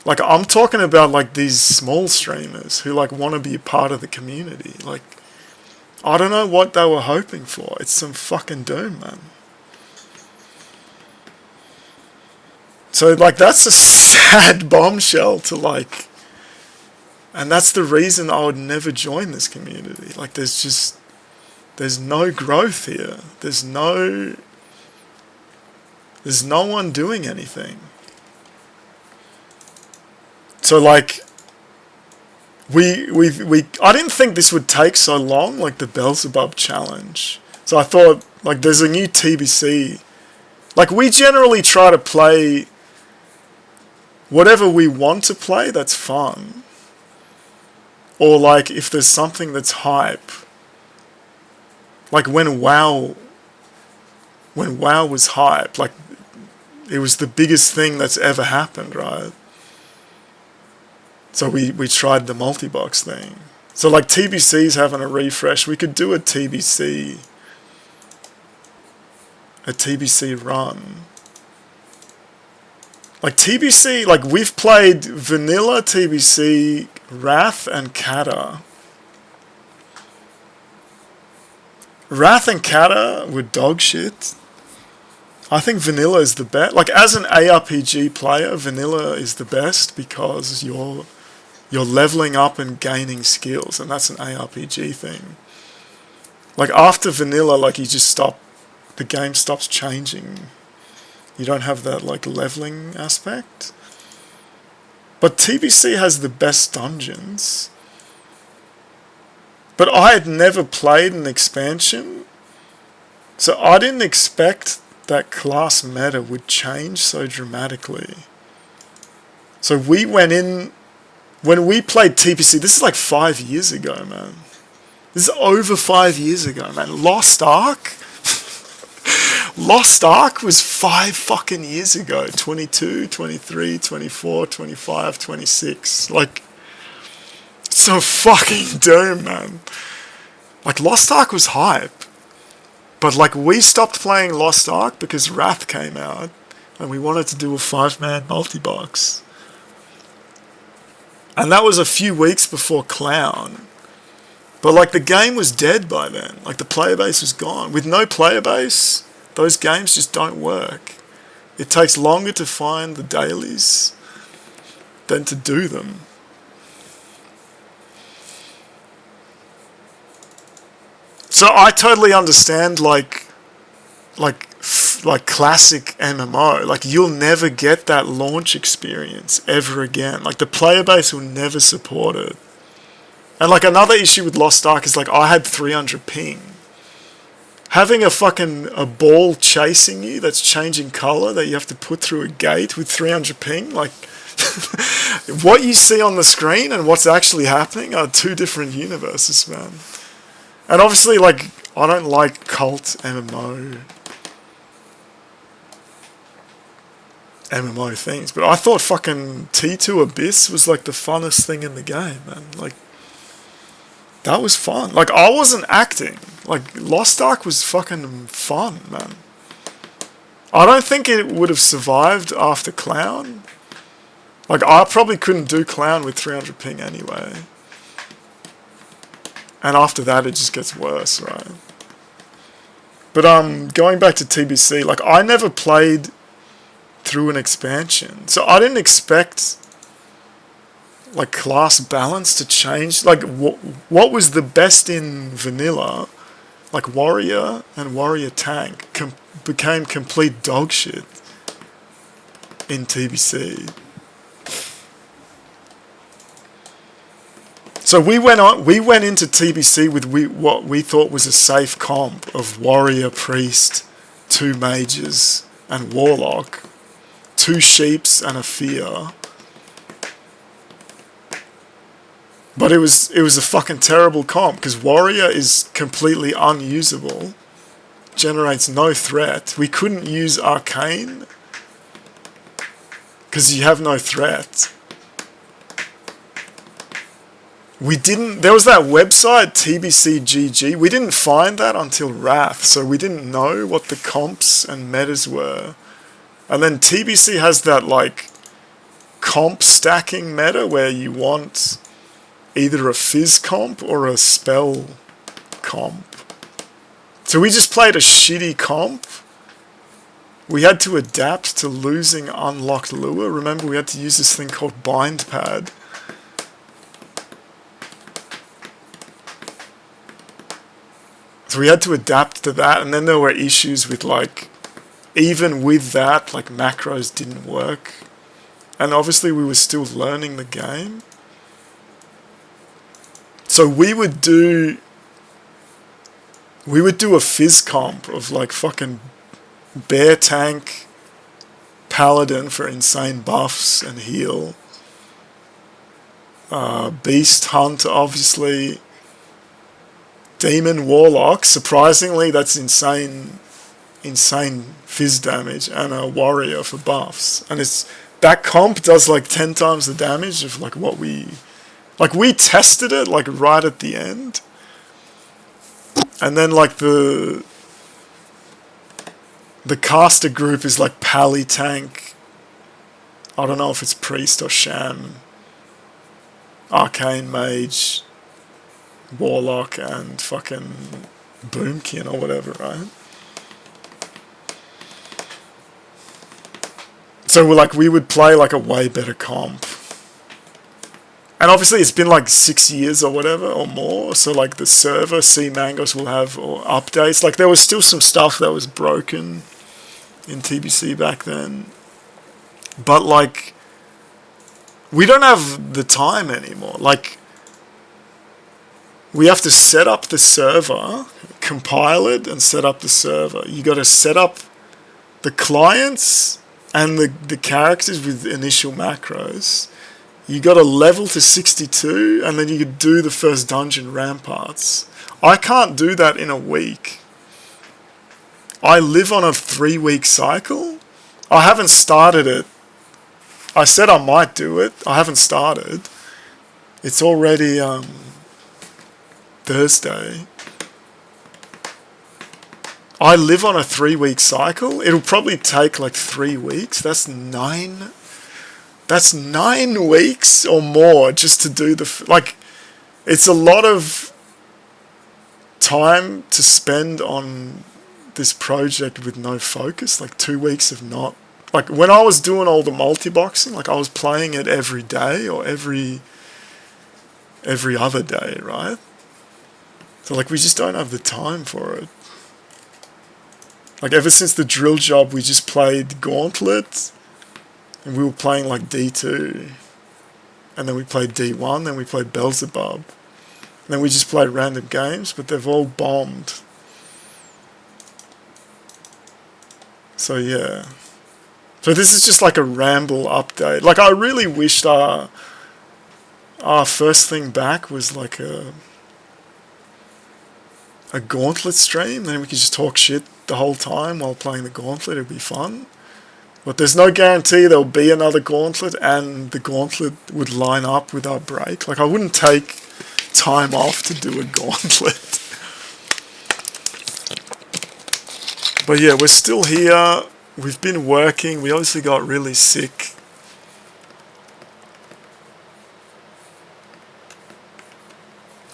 I'm talking about like these small streamers who like want to be a part of the community. Like, I don't know what they were hoping for. It's some fucking doom, man. So like that's a sad bombshell to like, and that's the reason I would never join this community. Like there's no growth here. There's no one doing anything. So like, I didn't think this would take so long, like the Belzebub challenge. So I thought, like, there's a new TBC. Like, we generally try to play whatever we want to play that's fun. Or like, if there's something that's hype. Like when WoW was hype, like, it was the biggest thing that's ever happened, right? So we tried the multi-box thing. So like TBC's having a refresh. We could do a TBC run. Like TBC, like we've played vanilla TBC, Wrath and Kata. Wrath and Kata were dog shit. I think vanilla is the best. Like as an ARPG player, vanilla is the best because you're leveling up and gaining skills, and that's an ARPG thing. Like after vanilla, like you just stop, the game stops changing. You don't have that like leveling aspect. But TBC has the best dungeons. But I had never played an expansion, so I didn't expect that class meta would change so dramatically. So we went in, when we played TBC, this is like 5 years ago, man. This is over 5 years ago, man. Lost Ark? Lost Ark was 5 fucking years ago. 22, 23, 24, 25, 26. Like, so fucking doom, man. Like, Lost Ark was hype. But, like, we stopped playing Lost Ark because Wrath came out. And we wanted to do a 5-man multi-box. And that was a few weeks before Clown. But, like, the game was dead by then. Like, the player base was gone. With no player base, those games just don't work. It takes longer to find the dailies than to do them. So I totally understand, like classic MMO. Like, you'll never get that launch experience ever again. Like, the player base will never support it. And, like, another issue with Lost Ark is, like, I had 300 ping. Having a ball chasing you that's changing color that you have to put through a gate with 300 ping, like, what you see on the screen and what's actually happening are two different universes, man. And obviously, like, I don't like cult MMO things, but I thought fucking T2 Abyss was like the funnest thing in the game, man. Like, that was fun. Like, I wasn't acting. Like, Lost Ark was fucking fun, man. I don't think it would have survived after Clown. Like, I probably couldn't do Clown with 300 ping anyway. And after that, it just gets worse, right? But going back to TBC, like, I never played through an expansion, so I didn't expect like class balance to change. Like, what was the best in vanilla, like warrior and warrior tank, became complete dog shit in TBC. So we went into TBC with what we thought was a safe comp of warrior, priest, 2 mages, and warlock, 2 sheeps and a fear. But it was a fucking terrible comp because warrior is completely unusable, generates no threat. We couldn't use arcane because you have no threat. There was that website, TBCGG, we didn't find that until Wrath, so we didn't know what the comps and metas were. And then TBC has that, like, comp stacking meta where you want either a fizz comp or a spell comp. So we just played a shitty comp. We had to adapt to losing unlocked lure. Remember, we had to use this thing called Bind Pad. So we had to adapt to that, and then there were issues with, like, even with that, like, macros didn't work. And obviously we were still learning the game. So we would do a fizz comp of, like, fucking bear tank, paladin for insane buffs and heal, beast hunt, obviously, demon warlock, surprisingly that's insane fizz damage, and a warrior for buffs. And that comp does like 10 times the damage of like what we Like, we tested it, like, right at the end. And then, like, the caster group is, like, Pally Tank. I don't know if it's Priest or Sham. Arcane Mage. Warlock and fucking Boomkin or whatever, right? So we would play like a way better comp. And obviously it's been like 6 years or whatever or more, so like the server C Mangos will have updates. Like there was still some stuff that was broken in TBC back then. But like we don't have the time anymore. Like we have to set up the server, compile it and set up the server. You got to set up the clients and the characters with initial macros. You got to level to 62 and then you could do the first dungeon ramparts. I can't do that in a week. I live on a 3-week cycle. I haven't started it. I said I might do it. I haven't started. It's already Thursday. I live on a 3-week cycle. It'll probably take like 3 weeks. That's 9 weeks or more just to do the... it's a lot of time to spend on this project with no focus. Like 2 weeks of not... Like when I was doing all the multi-boxing, like I was playing it every day or every other day, right? So like we just don't have the time for it. Like ever since the drill job, we just played Gauntlet, and we were playing like D2, and then we played D1, then we played Belzebub, and then we just played random games, but they've all bombed. So yeah. So this is just like a Ramble update. Like I really wished our first thing back was like a Gauntlet stream, then we could just talk shit the whole time while playing the Gauntlet. It'd be fun. But there's no guarantee there'll be another Gauntlet and the Gauntlet would line up with our break. Like I wouldn't take time off to do a Gauntlet. But yeah, we're still here. We've been working. We obviously got really sick.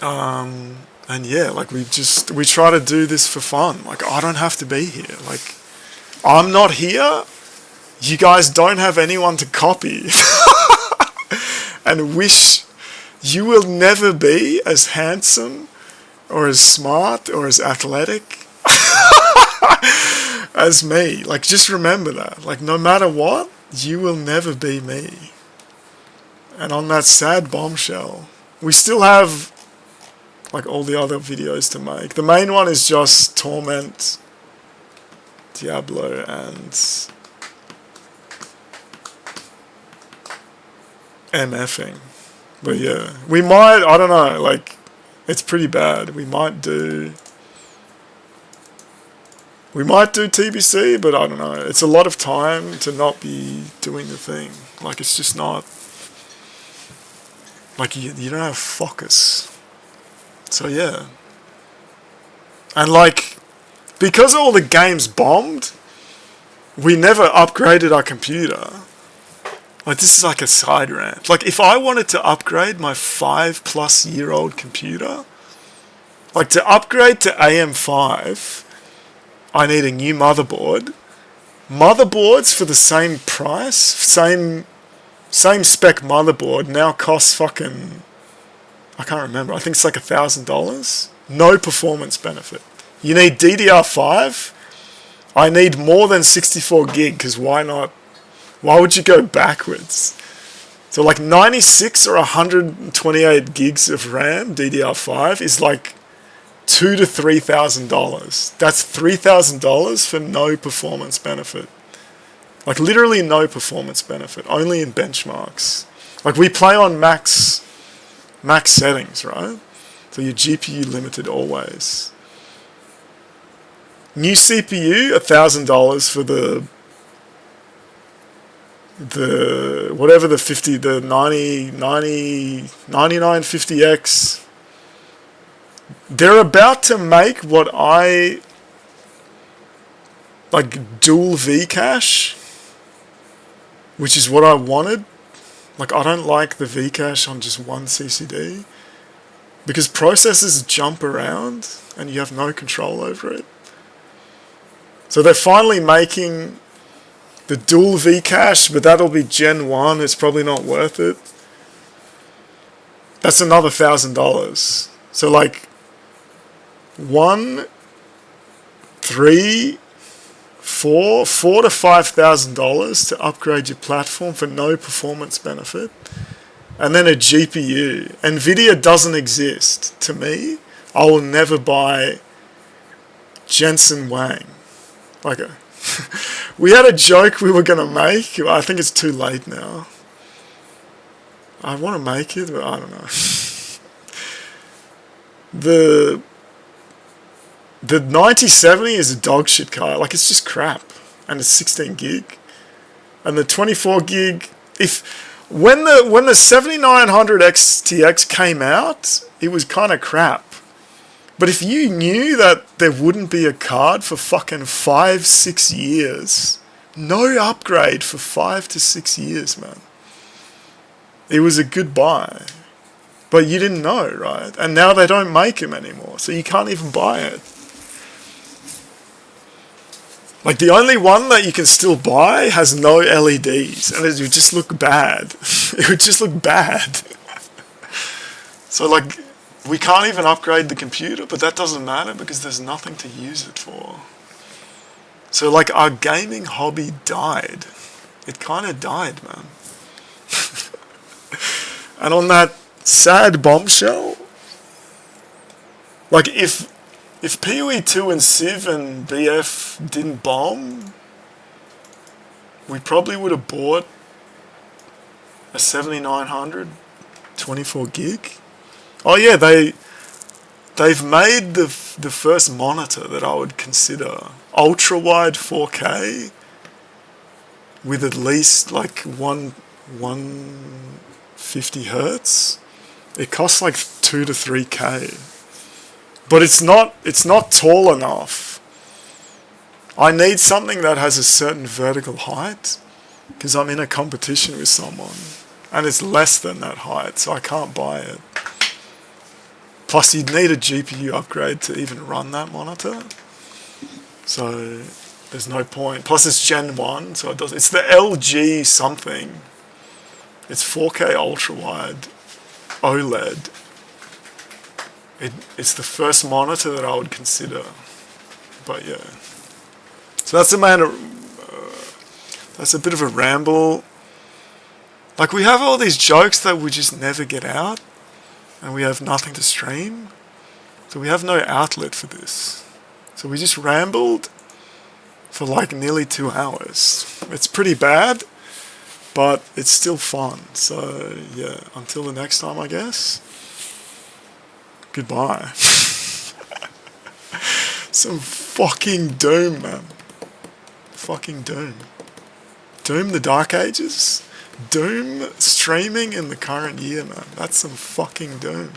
And yeah, like we try to do this for fun. Like I don't have to be here. Like I'm not here. You guys don't have anyone to copy. And wish you will never be as handsome or as smart or as athletic as me. Like just remember that. Like no matter what, you will never be me. And on that sad bombshell, we still have like all the other videos to make. The main one is just Torment, Diablo, and MFing. But yeah, we might, I don't know, like, it's pretty bad. We might do TBC, but I don't know. It's a lot of time to not be doing the thing. Like, it's just not, like, you don't have focus. So yeah. And like, because all the games bombed, we never upgraded our computer. Like this is like a side rant. Like if I wanted to upgrade my 5+ year old computer, like to upgrade to AM5, I need a new motherboard. Motherboards for the same price, same spec motherboard now costs fucking, I can't remember. I think it's like $1,000. No performance benefit. You need DDR5. I need more than 64 gig because why not? Why would you go backwards? So like 96 or 128 gigs of RAM DDR5 is like $2,000 to $3,000. That's $3,000 for no performance benefit. Like literally no performance benefit. Only in benchmarks. Like we play on max settings, right? So you're GPU limited always. New CPU, $1,000 for the the whatever the 50, the 9950X, they're about to make what I like dual V cache, which is what I wanted. Like, I don't like the V cache on just one CCD because processes jump around and you have no control over it. So they're finally making the dual V cache, but that'll be Gen 1. It's probably not worth it. That's another $1,000. So like 1, 3, 4 to $5,000 to upgrade your platform for no performance benefit, and then a GPU. Nvidia doesn't exist to me. I will never buy Jensen Wang. Like we had a joke we were gonna make. I think it's too late now. I want to make it, but I don't know. The 9070 is a dog shit card. Like, it's just crap, and it's 16 gig, and the 24 gig. When the 7900 XTX came out, it was kind of crap. But if you knew that there wouldn't be a card for fucking 5-6 years, no upgrade for 5 to 6 years, man, it was a good buy. But you didn't know, right? And now they don't make them anymore, so you can't even buy it. Like, the only one that you can still buy has no LEDs, and it would just look bad. It would just look bad. So, like, we can't even upgrade the computer, but that doesn't matter because there's nothing to use it for. So, like, our gaming hobby died. It kind of died, man. And on that sad bombshell, like, if PoE 2 and Civ and BF didn't bomb, we probably would have bought a 7900 24 gig. Oh yeah, they've made the first monitor that I would consider ultra wide 4K with at least like 150 hertz. It costs like 2 to 3K. But it's not tall enough. I need something that has a certain vertical height because I'm in a competition with someone and it's less than that height, so I can't buy it. Plus you'd need a GPU upgrade to even run that monitor. So there's no point. Plus it's Gen 1, so it's the LG something. It's 4K ultra wide OLED. It's the first monitor that I would consider, but yeah. So that's that's a bit of a ramble. Like, we have all these jokes that we just never get out, and we have nothing to stream, so we have no outlet for this. So we just rambled for like nearly 2 hours. It's pretty bad, but it's still fun. So yeah, until the next time, I guess. Goodbye. Some fucking Doom, man. Fucking Doom. Doom the Dark Ages. Doom streaming in the current year, man. That's some fucking Doom.